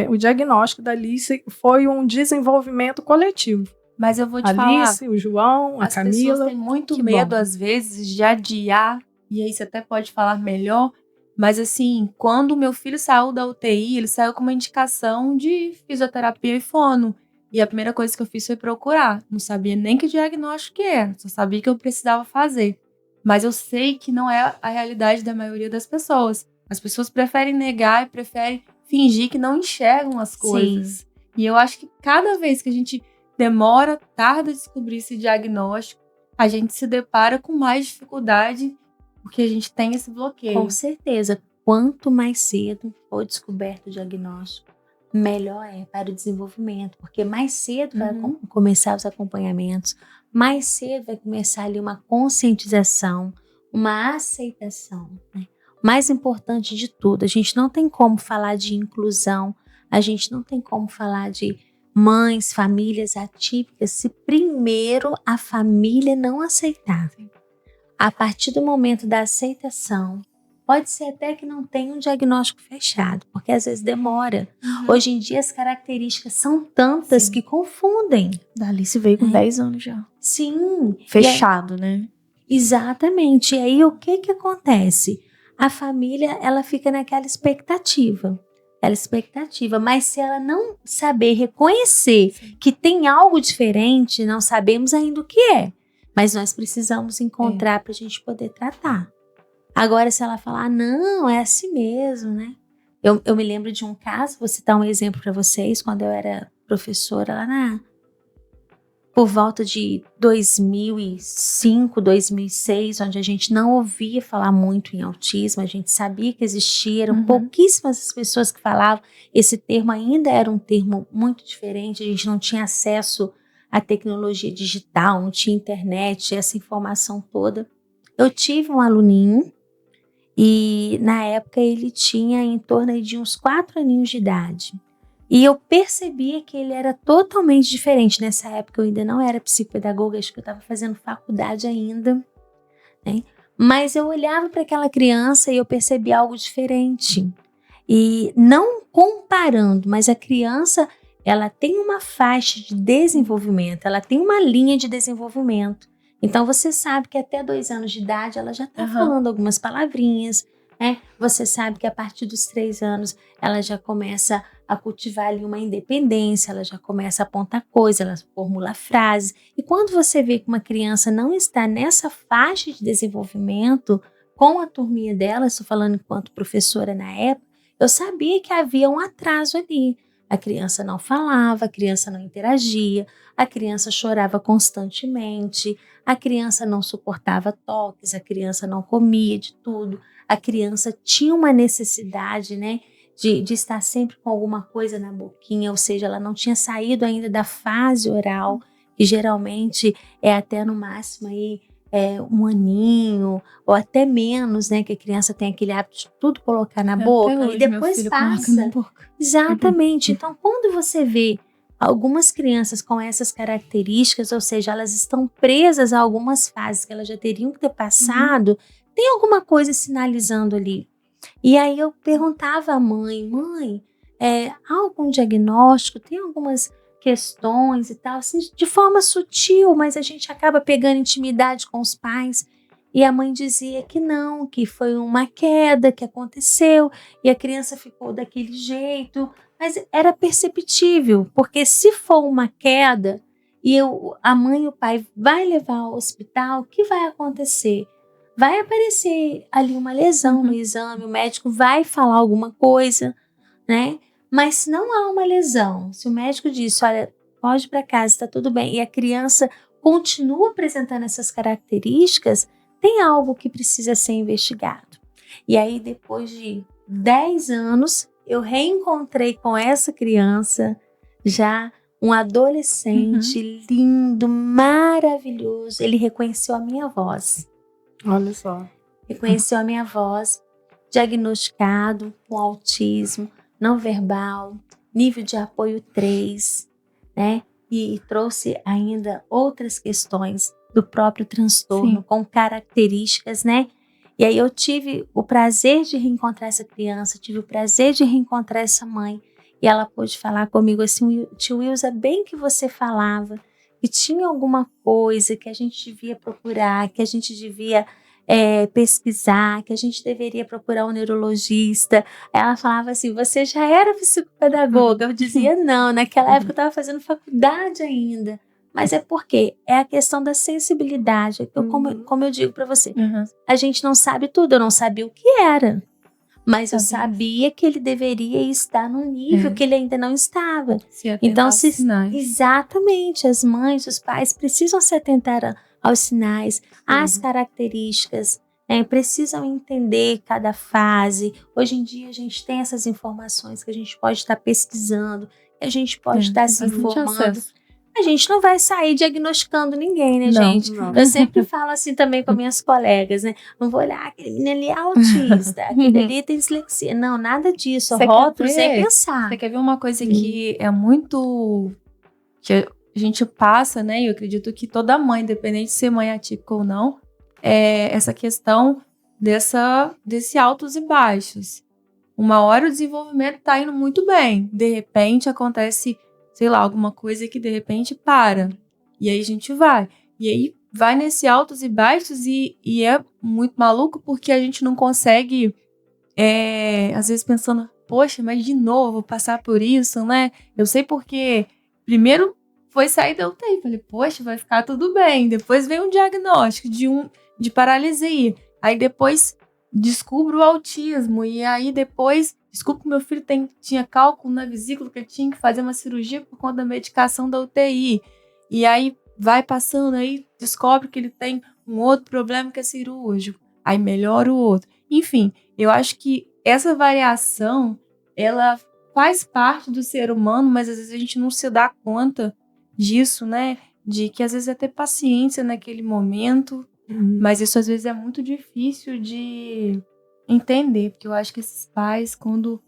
o diagnóstico da Alice, foi um desenvolvimento coletivo. Mas eu vou te Alice, falar, o João, a Camila. As pessoas têm muito medo, às vezes, de adiar, e aí você até pode falar melhor, mas assim, quando o meu filho saiu da UTI, ele saiu com uma indicação de fisioterapia e fono. E a primeira coisa que eu fiz foi procurar. Não sabia nem que diagnóstico que era, só sabia que eu precisava fazer. Mas eu sei que não é a realidade da maioria das pessoas. As pessoas preferem negar e preferem fingir que não enxergam as coisas. Sim. E eu acho que cada vez que a gente demora, tarda a descobrir esse diagnóstico, a gente se depara com mais dificuldade porque a gente tem esse bloqueio. Com certeza. Quanto mais cedo for descoberto o diagnóstico, melhor é para o desenvolvimento, porque mais cedo vai começar os acompanhamentos, mais cedo vai começar ali uma conscientização, uma aceitação, né? Mais importante de tudo, a gente não tem como falar de inclusão, a gente não tem como falar de mães, famílias atípicas, se primeiro a família não aceitar. A partir do momento da aceitação, pode ser até que não tenha um diagnóstico fechado, porque às vezes demora. Hoje em dia as características são tantas que confundem. Dali se veio com 10 anos já. Sim. Fechado, né? Exatamente. E aí o que acontece? A família, ela fica naquela expectativa. Mas se ela não saber reconhecer que tem algo diferente, não sabemos ainda o que é. Mas nós precisamos encontrar para a gente poder tratar. Agora, se ela falar, não, é assim mesmo, né? Eu me lembro de um caso, vou citar um exemplo para vocês, quando eu era professora lá por volta de 2005, 2006, onde a gente não ouvia falar muito em autismo, a gente sabia que existia, eram pouquíssimas as pessoas que falavam, esse termo ainda era um termo muito diferente, a gente não tinha acesso à tecnologia digital, não tinha internet, essa informação toda. Eu tive um aluninho, e na época ele tinha em torno de uns 4 aninhos de idade. E eu percebia que ele era totalmente diferente. Nessa época eu ainda não era psicopedagoga, acho que eu estava fazendo faculdade ainda, né? Mas eu olhava para aquela criança e eu percebia algo diferente. E não comparando, mas a criança, ela tem uma faixa de desenvolvimento, ela tem uma linha de desenvolvimento. Então você sabe que até 2 anos de idade ela já está falando algumas palavrinhas, né? Você sabe que a partir dos 3 anos ela já começa a cultivar ali uma independência, ela já começa a apontar coisas, ela formula frases. E quando você vê que uma criança não está nessa faixa de desenvolvimento com a turminha dela, estou falando enquanto professora na época, eu sabia que havia um atraso ali. A criança não falava, a criança não interagia, a criança chorava constantemente, a criança não suportava toques, a criança não comia de tudo, a criança tinha uma necessidade, né, de estar sempre com alguma coisa na boquinha, ou seja, ela não tinha saído ainda da fase oral, que geralmente é até no máximo aí, 1 aninho, ou até menos, né, que a criança tem aquele hábito de tudo colocar na boca, hoje, e depois passa. Exatamente. Então, quando você vê algumas crianças com essas características, ou seja, elas estão presas a algumas fases que elas já teriam que ter passado, tem alguma coisa sinalizando ali. E aí eu perguntava à mãe, há algum diagnóstico? Tem algumas questões e tal, assim, de forma sutil, mas a gente acaba pegando intimidade com os pais. E a mãe dizia que não, que foi uma queda que aconteceu e a criança ficou daquele jeito. Mas era perceptível, porque se for uma queda e a mãe e o pai vai levar ao hospital, o que vai acontecer? Vai aparecer ali uma lesão no exame, o médico vai falar alguma coisa, né? Mas se não há uma lesão, se o médico diz, olha, pode ir para casa, está tudo bem, e a criança continua apresentando essas características, tem algo que precisa ser investigado. E aí, depois de 10 anos, eu reencontrei com essa criança, já um adolescente lindo, maravilhoso. Ele reconheceu a minha voz. Olha só. Reconheceu a minha voz, diagnosticado com autismo, não verbal, nível de apoio 3, né? E trouxe ainda outras questões do próprio transtorno, com características, né? E aí eu tive o prazer de reencontrar essa criança, tive o prazer de reencontrar essa mãe, e ela pôde falar comigo assim, tio Wilza, bem que você falava, que tinha alguma coisa que a gente devia procurar, que a gente devia pesquisar, que a gente deveria procurar um neurologista. Ela falava assim, você já era psicopedagoga? Eu dizia, não, naquela época eu estava fazendo faculdade ainda. Mas é porque é a questão da sensibilidade, como eu digo para você. A gente não sabe tudo, eu não sabia o que era. Mas eu sabia que ele deveria estar no nível que ele ainda não estava. Então, exatamente, as mães, os pais precisam se atentar aos sinais, às características, precisam entender cada fase. Hoje em dia a gente tem essas informações que a gente pode estar pesquisando, que a gente pode estar se informando. A gente não vai sair diagnosticando ninguém, né, gente? Não. Eu sempre falo assim também com minhas colegas, né? Não vou olhar, aquele menino ali é autista, aquele ali tem dislexia. Não, nada disso. Você Rótulo quer sem ver? pensar. Você quer ver uma coisa que é muito... que a gente passa, né? E eu acredito que toda mãe, independente de ser mãe atípica ou não, é essa questão desse altos e baixos. Uma hora o desenvolvimento tá indo muito bem. De repente acontece, sei lá, alguma coisa que de repente para. E aí a gente vai. E aí vai nesse altos e baixos e é muito maluco porque a gente não consegue, às vezes pensando, poxa, mas de novo vou passar por isso, né? Eu sei porque primeiro foi sair da UTI. Falei, poxa, vai ficar tudo bem. Depois veio um diagnóstico de paralisia. Aí depois descubro o autismo. E aí depois descubro que meu filho tinha cálculo na vesícula, que ele tinha que fazer uma cirurgia por conta da medicação da UTI. E aí vai passando, aí descobre que ele tem um outro problema que é cirúrgico. Aí melhora o outro. Enfim, eu acho que essa variação, ela faz parte do ser humano, mas às vezes a gente não se dá conta disso, né? De que às vezes é ter paciência naquele momento, mas isso às vezes é muito difícil de entender, porque eu acho que esses pais, quando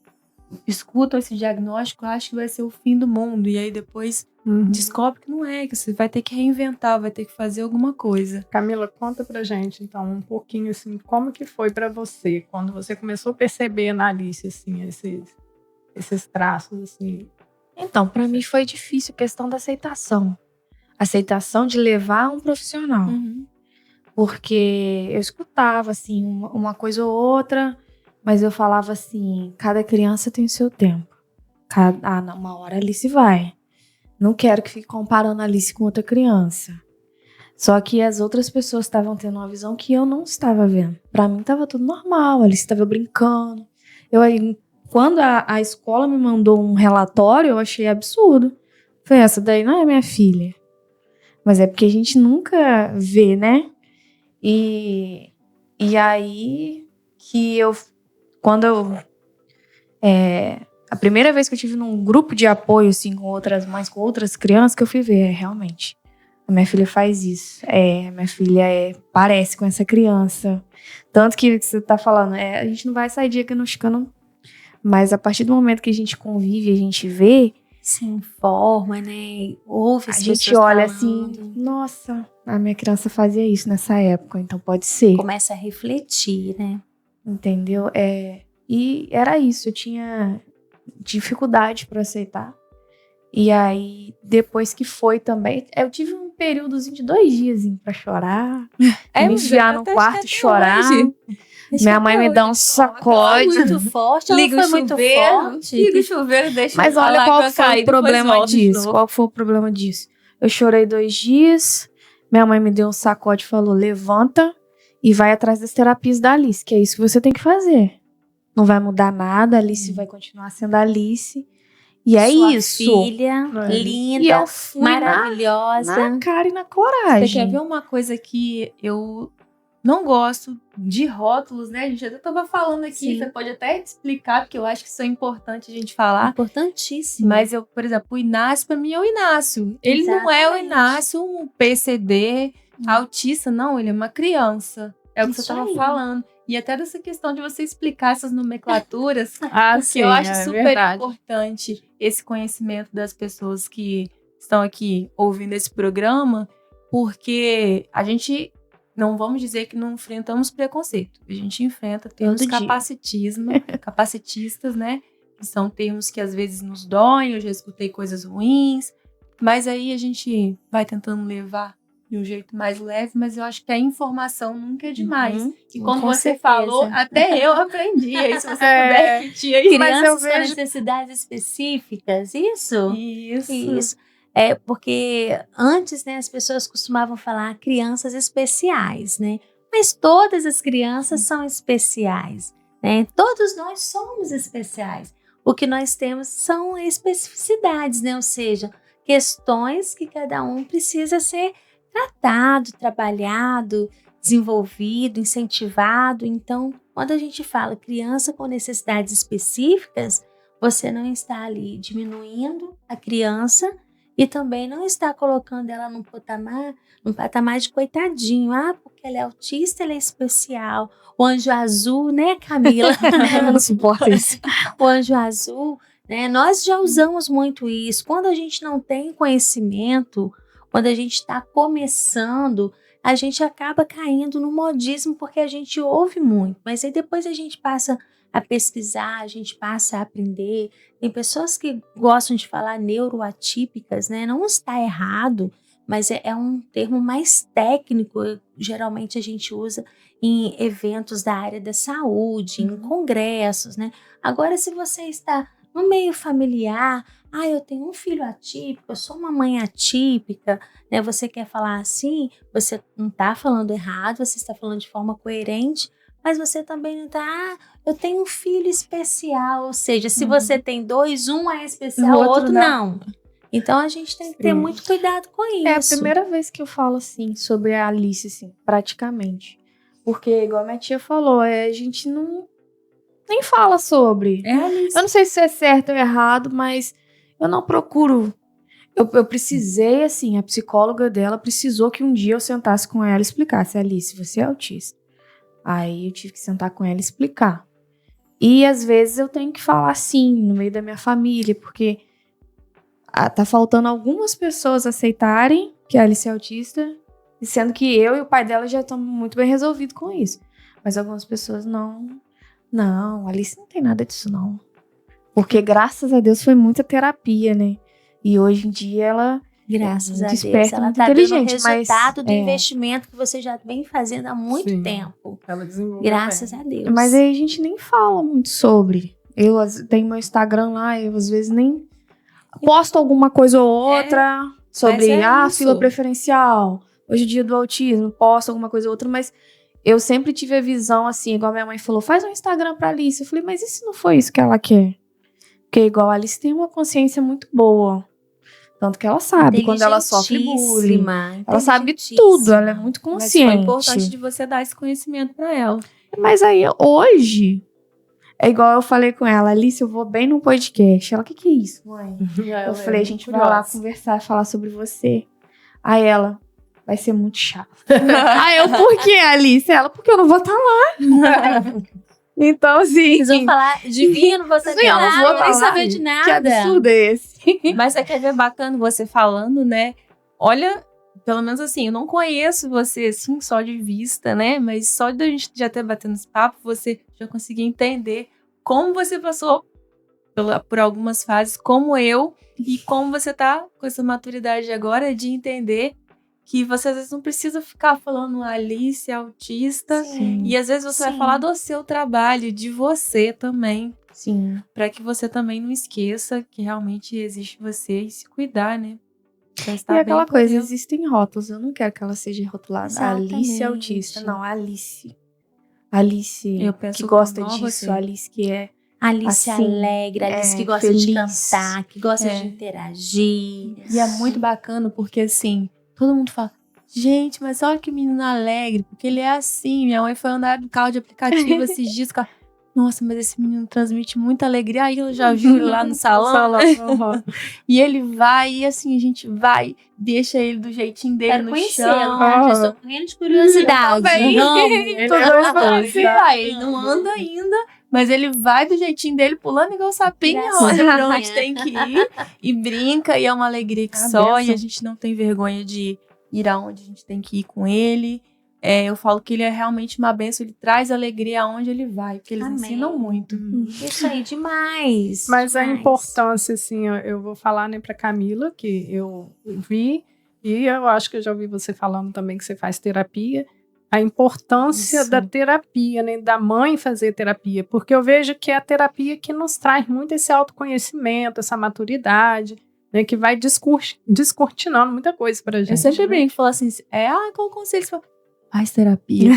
escutam esse diagnóstico, acham que vai ser o fim do mundo, e aí depois descobre que não é, que você vai ter que reinventar, vai ter que fazer alguma coisa. Camila, conta pra gente, então, um pouquinho, assim, como que foi pra você, quando você começou a perceber na Alice, assim, esses traços, assim? Então, pra mim foi difícil a questão da aceitação. Aceitação de levar um profissional. Porque eu escutava, assim, uma coisa ou outra, mas eu falava assim, cada criança tem o seu tempo. Uma hora a Alice vai. Não quero que fique comparando a Alice com outra criança. Só que as outras pessoas estavam tendo uma visão que eu não estava vendo. Pra mim tava tudo normal, a Alice estava brincando. Quando a escola me mandou um relatório, eu achei absurdo. Falei, essa daí não é minha filha. Mas é porque a gente nunca vê, né? E aí que a primeira vez que eu tive num grupo de apoio, assim, com outras mães, com outras crianças, que eu fui ver, realmente, a minha filha faz isso. A minha filha parece com essa criança. Tanto que você tá falando, a gente não vai sair diagnosticando, mas a partir do momento que a gente convive, a gente vê, Se informa, né? Ouve a as gente pessoas olha falando. assim, nossa, a minha criança fazia isso nessa época, então pode ser. Começa a refletir, né? Entendeu? E era isso, eu tinha dificuldade para aceitar. E aí, depois que foi também, eu tive um períodozinho de 2 dias pra chorar, me enfiar no quarto, chorar. Minha mãe me dá um sacode. Muito forte, ela Liga foi o muito chuveiro, forte. liga o chuveiro, deixa Mas a olha lágrima qual foi cair, o depois problema volta de disso. novo. Qual foi o problema disso? Eu chorei 2 dias, minha mãe me deu um sacode e falou, levanta e vai atrás das terapias da Alice, que é isso que você tem que fazer. Não vai mudar nada, a Alice vai continuar sendo a Alice. E é Sua isso. filha, É. linda, E eu fui maravilhosa. na cara e na coragem. Você quer ver uma coisa que eu não gosto de rótulos, né? A gente até tava falando aqui, Sim. você pode até explicar, porque eu acho que isso é importante a gente falar. Importantíssimo. Mas eu, por exemplo, o Inácio, pra mim, é o Inácio. Ele não é o Exatamente. Inácio, um PCD, autista, não, ele é uma criança. É o que Isso você tava aí. falando. E até dessa questão de você explicar essas nomenclaturas, Ah, porque sim, eu acho é super verdade. importante esse conhecimento das pessoas que estão aqui ouvindo esse programa, porque a gente, não vamos dizer que não enfrentamos preconceito. A gente enfrenta termos Todo dia. capacitistas, né? Que são termos que às vezes nos doem, eu já escutei coisas ruins, mas aí a gente vai tentando levar de um jeito mais leve, mas eu acho que a informação nunca é demais. E quando Com você certeza. falou, até eu aprendi. Aí se você É. puder repetir aí. Mas eu Crianças com vejo- necessidades específicas, isso? Isso. Isso. É porque antes, né, as pessoas costumavam falar crianças especiais, né? Mas todas as crianças são especiais, né? Todos nós somos especiais. O que nós temos são especificidades, né? Ou seja, questões que cada um precisa ser tratado, trabalhado, desenvolvido, incentivado. Então, quando a gente fala criança com necessidades específicas, você não está ali diminuindo a criança e também não está colocando ela num patamar de coitadinho. Ah, porque ela é autista, ela é especial. O anjo azul, né, Camila? Eu não suporto isso. O anjo azul, né? Nós já usamos muito isso. Quando a gente não tem conhecimento, quando a gente está começando, a gente acaba caindo no modismo porque a gente ouve muito. Mas aí depois a gente passa a pesquisar, a gente passa a aprender. Tem pessoas que gostam de falar neuroatípicas, né? Não está errado, mas é um termo mais técnico. Geralmente a gente usa em eventos da área da saúde, em congressos, né? Agora, se você está no meio familiar, eu tenho um filho atípico, eu sou uma mãe atípica, né? Você quer falar assim, você não está falando errado, você está falando de forma coerente, mas você também não está, eu tenho um filho especial, ou seja, se você tem dois, um é especial, o outro não. Então a gente tem que ter muito cuidado com isso. É a primeira vez que eu falo assim sobre a Alice, assim, praticamente. Porque, igual a minha tia falou, a gente nem fala sobre. É a Alice. Eu não sei se é certo ou errado, mas eu não procuro. Eu precisei, assim, a psicóloga dela precisou que um dia eu sentasse com ela e explicasse: Alice, você é autista. Aí eu tive que sentar com ela e explicar. E às vezes eu tenho que falar assim, no meio da minha família, porque tá faltando algumas pessoas aceitarem que a Alice é autista, sendo que eu e o pai dela já estamos muito bem resolvidos com isso. Mas algumas pessoas não. Não, a Alice não tem nada disso, não. Porque graças a Deus foi muita terapia, né? E hoje em dia ela Graças a Deus, esperta, ela muito está dando o inteligente, resultado mas, do investimento que você já vem fazendo há muito Sim. tempo. Ela desenvolveu Graças bem. a Deus. Mas aí a gente nem fala muito sobre. Eu tenho meu Instagram lá, eu às vezes nem posto alguma coisa ou outra sobre isso. fila preferencial. Hoje é dia do autismo, posto alguma coisa ou outra, mas eu sempre tive a visão assim, igual minha mãe falou, faz um Instagram pra Alice. Eu falei, mas e se não foi isso que ela quer? Porque igual a Alice tem uma consciência muito boa. Tanto que ela sabe quando ela sofre bullying. Ela sabe tudo, ela é muito Mas consciente. foi importante de você dar esse conhecimento pra ela. Mas aí, hoje, é igual eu falei com ela, Alice, eu vou bem no podcast. Ela, o que é isso, mãe? Eu falei, a gente vai lá conversar, falar sobre você. Aí ela, vai ser muito chato. Aí eu, por que, Alice? Ela, porque eu não vou estar lá. Então, assim... Vocês vão falar de mim, eu não vou saber Sim, eu não nada, vou eu nem falar. saber de Que nada. absurdo é esse? Mas você quer ver bacana você falando, né? Olha, pelo menos assim, eu não conheço você assim só de vista, né? Mas só de a gente já ter batendo esse papo, você já conseguir entender como você passou por algumas fases, como eu, e como você tá com essa maturidade agora de entender que você às vezes não precisa ficar falando Alice é autista. Sim. E às vezes você vai falar do seu trabalho, de você também. Sim. Pra que você também não esqueça que realmente existe você e se cuidar, né? Pra estar E aquela bem coisa, por dentro. existem rótulos. Eu não quero que ela seja rotulada. Exatamente. Alice é autista. Não, Alice. Alice Eu penso que gosta como disso. você. Alice que é... Alice Assim, alegre, Alice que gosta feliz. de cantar, que gosta É. de interagir. E é muito bacana porque, assim, todo mundo fala, gente, mas olha que menino alegre, porque ele é assim. Minha mãe foi andar no carro de aplicativo esses dias, cara. Nossa, mas esse menino transmite muita alegria. Aí eu já vi ele lá no salão. E ele vai, e assim, a gente vai, deixa ele do jeitinho dele Quero no conhecê-lo, chão. tá? Já estou morrendo de curiosidade. também. Amo. Tô doida pra Ele você. vai, ele não anda ainda, mas ele vai do jeitinho dele, pulando igual sapinho, Graças olha a pra onde Deus. tem que ir, e brinca, e é uma alegria que só, e a gente não tem vergonha de ir aonde a gente tem que ir com ele. Eu falo que ele é realmente uma bênção, ele traz alegria aonde ele vai, porque eles Amém. ensinam muito. Isso aí, demais. Mas a demais. importância, assim, eu vou falar, né, para Camila, que eu vi, e eu acho que eu já ouvi você falando também que você faz terapia, a importância Isso. da terapia, né, da mãe fazer terapia, porque eu vejo que é a terapia que nos traz muito esse autoconhecimento, essa maturidade, né, que vai descortinando muita coisa pra gente. Eu sempre brinco e falo assim, qual o conselho? Você fala, faz terapia.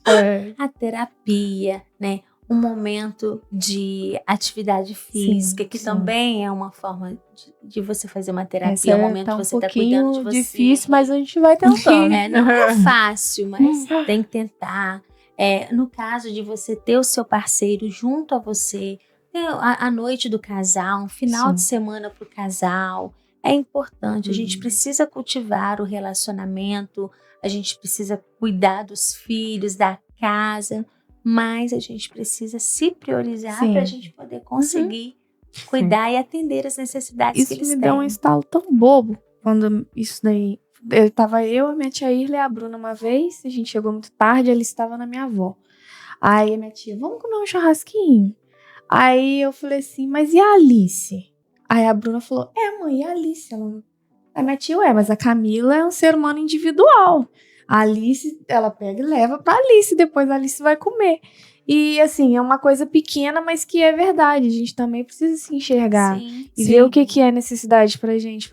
É. A terapia, né? um momento de atividade física, que também é uma forma de você fazer uma terapia, é um momento que você está cuidando de você. Difícil, mas a gente vai tentando. Não é fácil, mas tem que tentar. No caso de você ter o seu parceiro junto a você, a noite do casal, um final de semana para o casal, é importante. A gente precisa cultivar o relacionamento, a gente precisa cuidar dos filhos, da casa, mas a gente precisa se priorizar para a gente poder conseguir cuidar e atender as necessidades que eles têm. Isso me deu um estalo tão bobo quando isso daí. Tava eu, a minha tia Irla e a Bruna uma vez, a gente chegou muito tarde, ela estava na minha avó. Aí a minha tia, vamos comer um churrasquinho? Aí eu falei assim, mas e a Alice? Aí a Bruna falou, mãe, e a Alice? A minha tia, mas a Camila é um ser humano individual. A Alice, ela pega e leva pra Alice, depois a Alice vai comer. E assim, é uma coisa pequena, mas que é verdade. A gente também precisa se enxergar e ver o que é necessidade pra gente,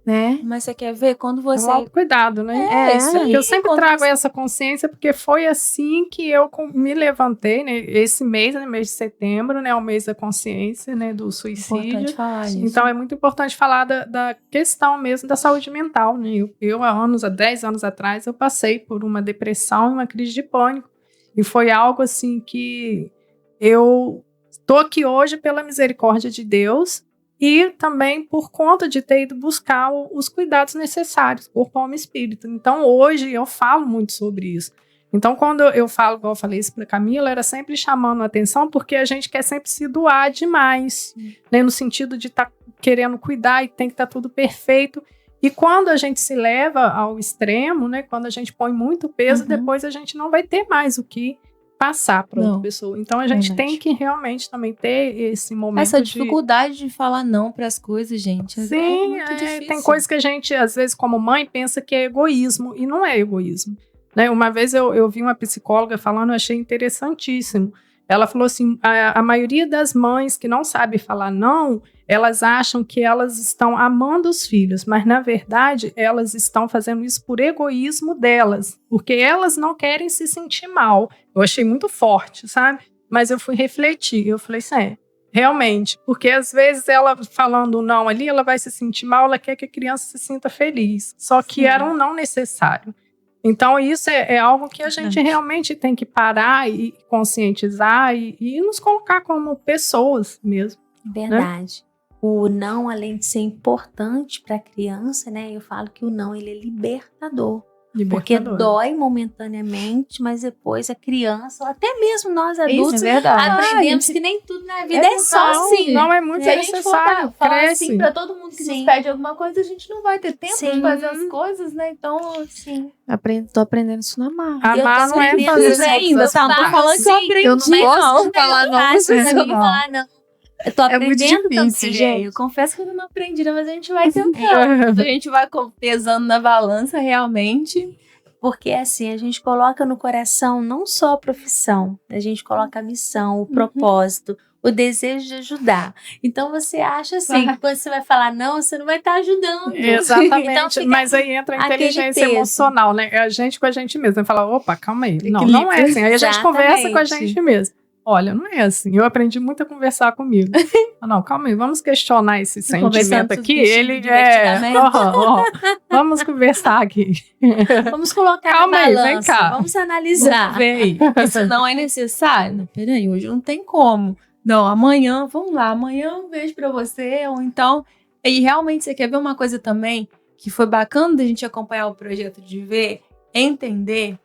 né? Mas você quer ver quando você... É um autocuidado, né? Isso aí. Eu sempre trago essa consciência, porque foi assim que eu me levantei, né? Esse mês, né? Mês de setembro, né? É o mês da consciência, né? Do suicídio. Importante falar isso. Então, é muito importante falar da questão mesmo da saúde mental, né? Eu há 10 anos atrás, eu passei por uma depressão e uma crise de pânico. E foi algo, assim, que eu tô aqui hoje pela misericórdia de Deus, e também por conta de ter ido buscar os cuidados necessários, corpo, alma e espírito. Então, hoje, eu falo muito sobre isso. Então, quando eu falo, igual eu falei isso para Camila, era sempre chamando a atenção, porque a gente quer sempre se doar demais, né, no sentido de estar querendo cuidar e tem que estar tudo perfeito. E quando a gente se leva ao extremo, né, quando a gente põe muito peso, depois a gente não vai ter mais o que passar para outra pessoa. Então a gente tem que realmente também ter esse momento. Essa dificuldade de falar não para as coisas, gente. Sim, muito difícil. Tem coisas que a gente, às vezes, como mãe, pensa que é egoísmo, e não é egoísmo. Né? Uma vez eu vi uma psicóloga falando, eu achei interessantíssimo. Ela falou assim, a maioria das mães que não sabe falar não, elas acham que elas estão amando os filhos, mas na verdade elas estão fazendo isso por egoísmo delas, porque elas não querem se sentir mal. Eu achei muito forte, sabe? Mas eu fui refletir, eu falei assim, realmente, porque às vezes ela falando não ali, ela vai se sentir mal, ela quer que a criança se sinta feliz, só que era um não necessário. Então isso é algo que a gente realmente tem que parar e conscientizar e nos colocar como pessoas mesmo. Verdade. Né? O não, além de ser importante para a criança, né? Eu falo que o não, ele é libertador. Porque dói momentaneamente, mas depois a criança, ou até mesmo nós adultos, aprendemos que nem tudo na vida é só assim. Não é muito necessário. Falar assim pra todo mundo que nos pede alguma coisa, a gente não vai ter tempo de fazer as coisas, né? Então, tô aprendendo isso na marra. Amar não é fazer isso ainda, tá? Não tô falando que eu aprendi, eu não gosto de falar não. Eu tô aprendendo muito difícil, também, gente. Eu confesso que eu não aprendi, mas a gente vai tentando. A gente vai pesando na balança realmente. Porque assim, a gente coloca no coração não só a profissão, a gente coloca a missão, o propósito, o desejo de ajudar. Então você acha assim, que quando você vai falar não, você não vai estar ajudando. Exatamente, então, mas aí entra a inteligência emocional, né? É a gente com a gente mesmo. Vai falar, opa, calma aí. Não é assim. Aí a gente conversa com a gente mesmo. Olha, não é assim. Eu aprendi muito a conversar comigo. Não, calma aí, vamos questionar esse sentimento aqui. Ele vamos conversar aqui. Vamos colocar calma na aí, balança, vem cá. Vamos analisar. Vamos ver aí. Isso não é necessário? Não, peraí, hoje não tem como. Não, amanhã, vamos lá, amanhã eu vejo pra você, ou então... E realmente, você quer ver uma coisa também que foi bacana da gente acompanhar o projeto de ver, entender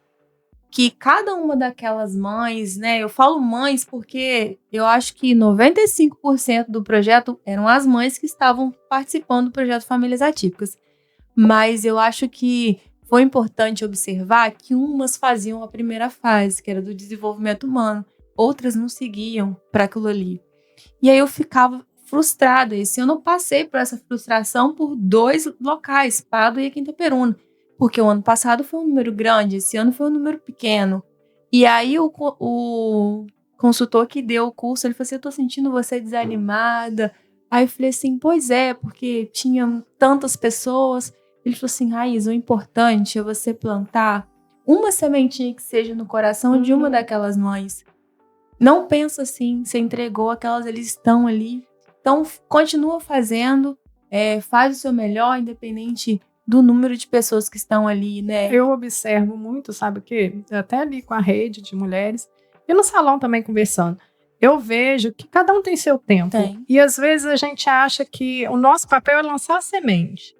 que cada uma daquelas mães, né? Eu falo mães porque eu acho que 95% do projeto eram as mães que estavam participando do projeto Famílias Atípicas. Mas eu acho que foi importante observar que umas faziam a primeira fase, que era do desenvolvimento humano. Outras não seguiam para aquilo ali. E aí eu ficava frustrada. Esse ano eu passei por essa frustração por 2 locais, Pádua e Quinta Peruna. Porque o ano passado foi um número grande, esse ano foi um número pequeno. E aí o consultor que deu o curso, ele falou assim, eu tô sentindo você desanimada. Aí eu falei assim, pois é, porque tinham tantas pessoas. Ele falou assim, Raiz, o importante é você plantar uma sementinha que seja no coração de uma daquelas mães. não pensa assim, você entregou aquelas, eles estão ali. Então, continua fazendo, faz o seu melhor, independente do número de pessoas que estão ali, né? Eu observo muito, sabe o quê? Até ali com a rede de mulheres, e no salão também conversando. Eu vejo que cada um tem seu tempo. Tem. E às vezes a gente acha que o nosso papel é lançar a semente.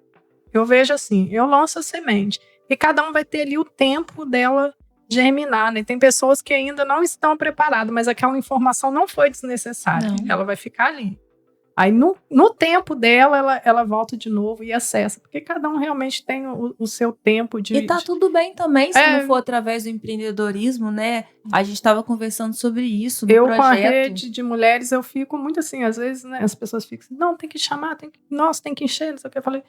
Eu vejo assim, eu lanço a semente. E cada um vai ter ali o tempo dela germinar, né? Tem pessoas que ainda não estão preparadas, mas aquela informação não foi desnecessária. Não. Ela vai ficar ali. Aí no tempo dela, ela volta de novo e acessa. Porque cada um realmente tem o seu tempo de... E tá tudo bem também, se não for através do empreendedorismo, né? A gente estava conversando sobre isso no projeto. Com a rede de mulheres, eu fico muito assim, às vezes, né, as pessoas ficam assim, não, tem que chamar, tem que encher, não sei o que. Eu falei,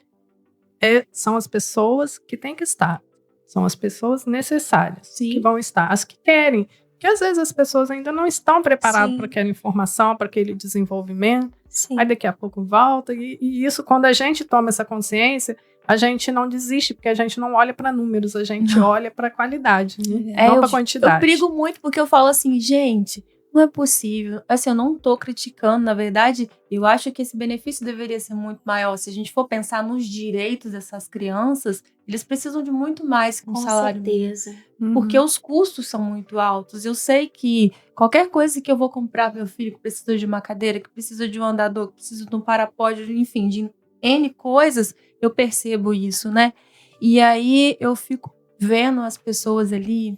são as pessoas que têm que estar. São as pessoas necessárias que vão estar. As que querem. Porque às vezes as pessoas ainda não estão preparadas para aquela informação, para aquele desenvolvimento. Sim. Aí daqui a pouco volta. E isso, quando a gente toma essa consciência, a gente não desiste, porque a gente não olha para números, a gente olha para qualidade, né? Não para quantidade. Eu brigo muito porque eu falo assim, gente, não é possível. Assim, eu não tô criticando, na verdade, eu acho que esse benefício deveria ser muito maior. Se a gente for pensar nos direitos dessas crianças, eles precisam de muito mais que um salário mínimo. Com certeza. Porque os custos são muito altos. Eu sei que qualquer coisa que eu vou comprar para meu filho, que precisa de uma cadeira, que precisa de um andador, que precisa de um parapódio, enfim, de N coisas, eu percebo isso, né? E aí eu fico vendo as pessoas ali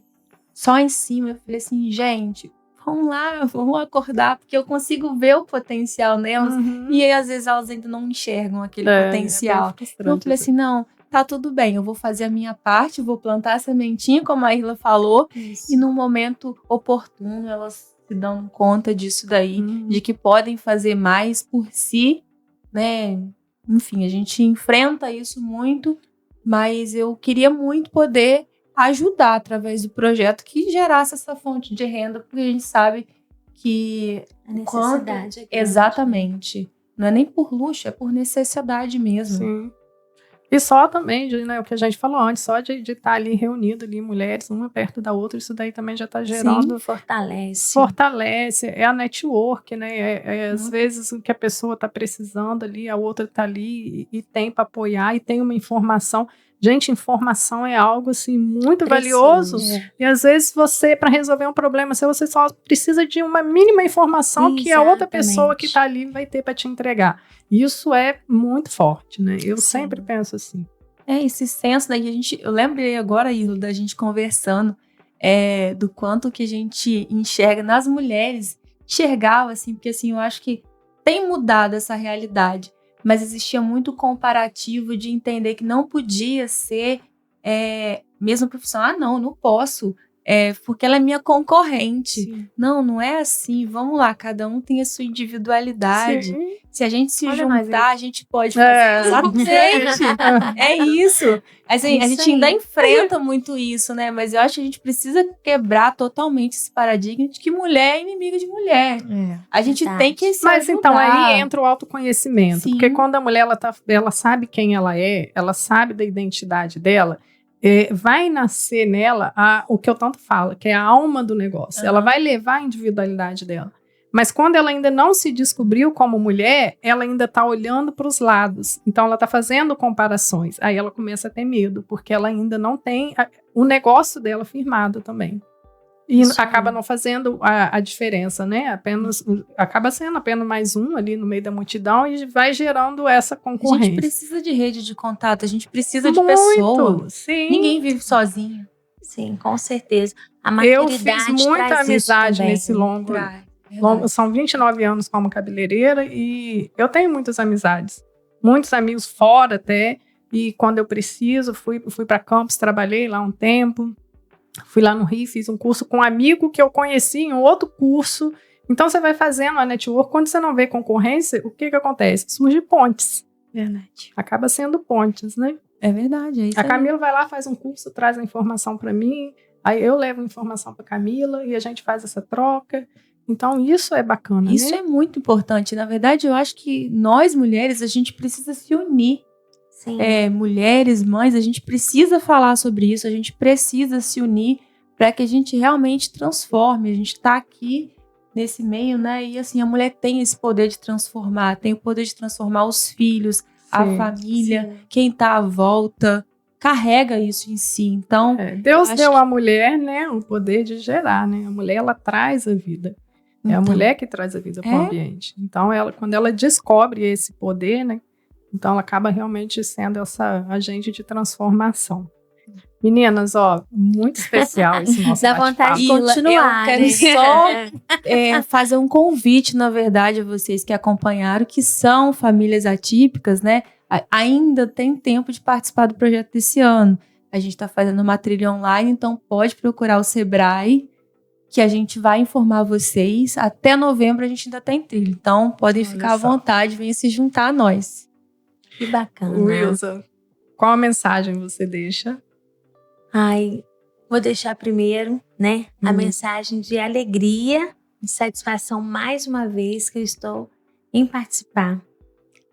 só em cima. Eu falei assim, gente, vamos lá, vamos acordar, porque eu consigo ver o potencial nelas. E aí, às vezes, elas ainda não enxergam aquele potencial. Então eu falei assim, não, tá tudo bem, eu vou fazer a minha parte, vou plantar a sementinha, como a Irla falou, e num momento oportuno elas se dão conta disso daí, de que podem fazer mais por si, né? Enfim, a gente enfrenta isso muito, mas eu queria muito poder ajudar através do projeto que gerasse essa fonte de renda, porque a gente sabe que a necessidade é grande. Exatamente. Não é nem por luxo, é por necessidade mesmo. Sim. E só também, né, o que a gente falou antes, só de estar ali reunido ali, mulheres, uma perto da outra, isso daí também já está gerando... Sim, fortalece. Fortalece, é a network, né, às vezes o que a pessoa está precisando ali, a outra está ali e tem para apoiar, e tem uma informação. Gente, informação é algo, assim, muito valioso, e às vezes você, para resolver um problema, você só precisa de uma mínima informação que a outra pessoa que está ali vai ter para te entregar. Isso é muito forte, né? Eu sempre penso assim. Esse senso, né? Eu lembrei agora, Irla, da gente conversando do quanto que a gente enxerga nas mulheres, enxergava, assim, porque assim, eu acho que tem mudado essa realidade, mas existia muito comparativo de entender que não podia ser mesma profissão. Não posso, porque ela é minha concorrente. Sim. Não é assim, vamos lá, cada um tem a sua individualidade. Sim. Se a gente se juntar, a gente pode fazer exatamente. É isso. Assim, a gente ainda enfrenta muito isso, né? Mas eu acho que a gente precisa quebrar totalmente esse paradigma de que mulher é inimiga de mulher. A gente tem que se Mas ajudar. então aí entra o autoconhecimento. Sim. Porque quando a mulher ela sabe quem ela é, ela sabe da identidade dela, vai nascer nela o que eu tanto falo, que é a alma do negócio. Ela vai levar a individualidade dela. Mas quando ela ainda não se descobriu como mulher, ela ainda está olhando para os lados. Então ela está fazendo comparações. Aí ela começa a ter medo, porque ela ainda não tem o negócio dela firmado também. E acaba não fazendo a diferença, né? Acaba sendo apenas mais um ali no meio da multidão e vai gerando essa concorrência. A gente precisa de rede de contato, a gente precisa de pessoas. Sim. Ninguém vive sozinho. Sim, com certeza. A maturidade eu fiz muita amizade nesse longo. São 29 anos como cabeleireira e eu tenho muitas amizades. Muitos amigos fora até. E quando eu preciso, fui para Campos, trabalhei lá um tempo. Fui lá no Rio, fiz um curso com um amigo que eu conheci em outro curso. Então, você vai fazendo a network. Quando você não vê concorrência, o que acontece? Surge pontes. Verdade. Acaba sendo pontes, né? É verdade. É isso a Camila vai lá, faz um curso, traz a informação para mim. Aí eu levo a informação para Camila e a gente faz essa troca. Então, isso é bacana, Isso é muito importante. Na verdade, eu acho que nós, mulheres, a gente precisa se unir. Sim. Mulheres, mães, a gente precisa falar sobre isso, a gente precisa se unir para que a gente realmente transforme. A gente está aqui nesse meio, né? E assim, a mulher tem esse poder de transformar, tem o poder de transformar os filhos, a família, quem tá à volta, carrega isso em si. Então, Deus deu à mulher, né, o poder de gerar, né? A mulher, ela traz a vida. É a mulher que traz a vida para o ambiente. Então, quando ela descobre esse poder, né? Então, ela acaba realmente sendo essa agente de transformação. Meninas, muito especial esse nosso Dá vontade de continuar. Eu quero só fazer um convite, na verdade, a vocês que acompanharam, que são famílias atípicas, né? Ainda tem tempo de participar do projeto desse ano. A gente está fazendo uma trilha online, então pode procurar o Sebrae, que a gente vai informar vocês. Até novembro a gente ainda tem trilha. Então, podem ficar à vontade, venham se juntar a nós. Que bacana. Wilson, qual a mensagem você deixa? Vou deixar primeiro, né, a mensagem de alegria e satisfação mais uma vez que eu estou em participar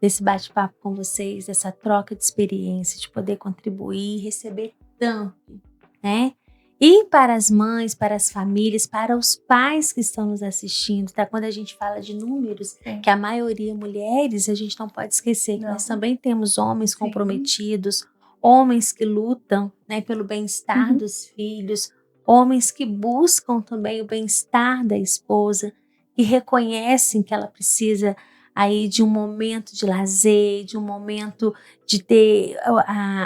desse bate-papo com vocês, dessa troca de experiência, de poder contribuir, receber tanto, né? E para as mães, para as famílias, para os pais que estão nos assistindo, tá? Quando a gente fala de números, que a maioria mulheres, a gente não pode esquecer que nós também temos homens comprometidos, homens que lutam, né, pelo bem-estar dos filhos, homens que buscam também o bem-estar da esposa, que reconhecem que ela precisa aí de um momento de lazer, de um momento de ter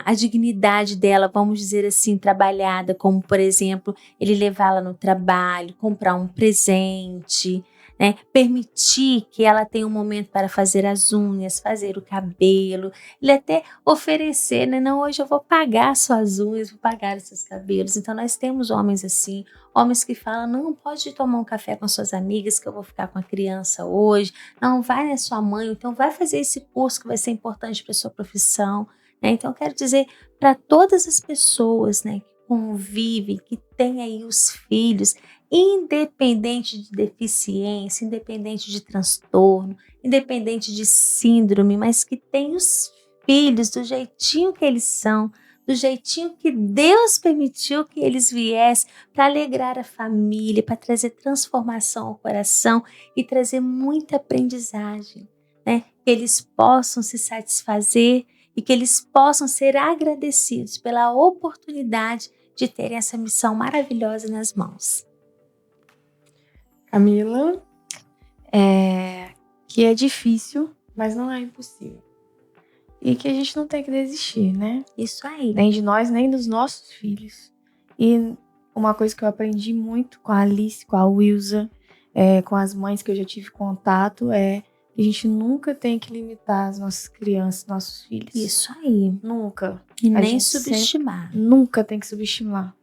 a dignidade dela, vamos dizer assim, trabalhada, como, por exemplo, ele levá-la no trabalho, comprar um presente, né? Permitir que ela tenha um momento para fazer as unhas, fazer o cabelo, ele até oferecer, né? Não, hoje eu vou pagar suas unhas, vou pagar os seus cabelos. Então nós temos homens assim, homens que falam, não, pode tomar um café com suas amigas que eu vou ficar com a criança hoje, não, vai na sua mãe, então vai fazer esse curso que vai ser importante para a sua profissão, né? Então eu quero dizer para todas as pessoas, né, que convivem, que têm aí os filhos, independente de deficiência, independente de transtorno, independente de síndrome, mas que tem os filhos do jeitinho que eles são, do jeitinho que Deus permitiu que eles viessem para alegrar a família, para trazer transformação ao coração e trazer muita aprendizagem, né? Que eles possam se satisfazer e que eles possam ser agradecidos pela oportunidade de terem essa missão maravilhosa nas mãos. Camila? Que é difícil, mas não é impossível. E que a gente não tem que desistir, né? Isso aí. Nem de nós, nem dos nossos filhos. E uma coisa que eu aprendi muito com a Alice, com a Wilza, com as mães que eu já tive contato, é que a gente nunca tem que limitar as nossas crianças, nossos filhos. Isso aí. Nunca. E nem subestimar. Nunca tem que subestimar.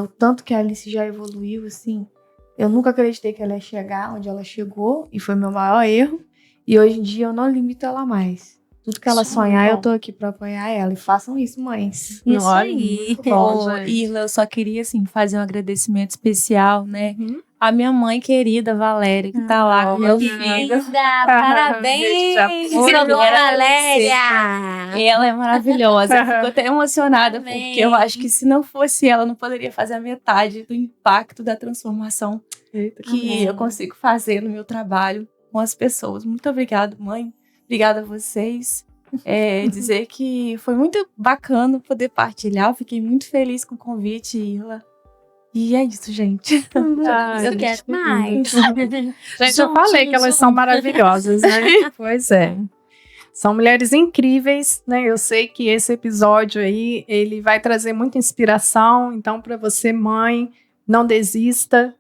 O tanto que a Alice já evoluiu, assim... Eu nunca acreditei que ela ia chegar onde ela chegou, e foi meu maior erro. E hoje em dia eu não limito ela mais. Tudo que ela sonhar, eu tô aqui pra apoiar ela. E façam isso, mães. Isso aí. Irla, eu só queria, assim, fazer um agradecimento especial, né? A minha mãe querida, Valéria, que tá lá com meu filho. Parabéns, Valéria! Ela é maravilhosa. Eu fico até emocionada, porque eu acho que se não fosse ela, eu não poderia fazer a metade do impacto da transformação que eu consigo fazer no meu trabalho com as pessoas. Muito obrigada, mãe. Obrigada a vocês. Dizer que foi muito bacana poder partilhar. Eu fiquei muito feliz com o convite, Irla. E é isso, gente. Eu quero mais. Gente, eu falei que elas são maravilhosas, né? Pois é. São mulheres incríveis, né? Eu sei que esse episódio aí, ele vai trazer muita inspiração. Então, para você, mãe, não desista.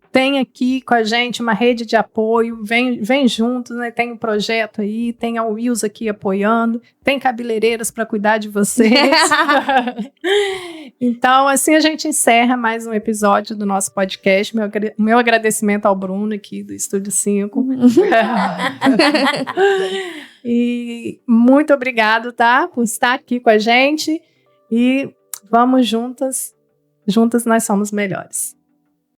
Tem aqui com a gente uma rede de apoio, vem junto, né? Tem um projeto aí, tem a Wills aqui apoiando, tem cabeleireiras para cuidar de vocês. Então, assim a gente encerra mais um episódio do nosso podcast. Meu agradecimento ao Bruno aqui do Estúdio 5. E muito obrigado, tá? Por estar aqui com a gente. E vamos juntas. Juntas nós somos melhores.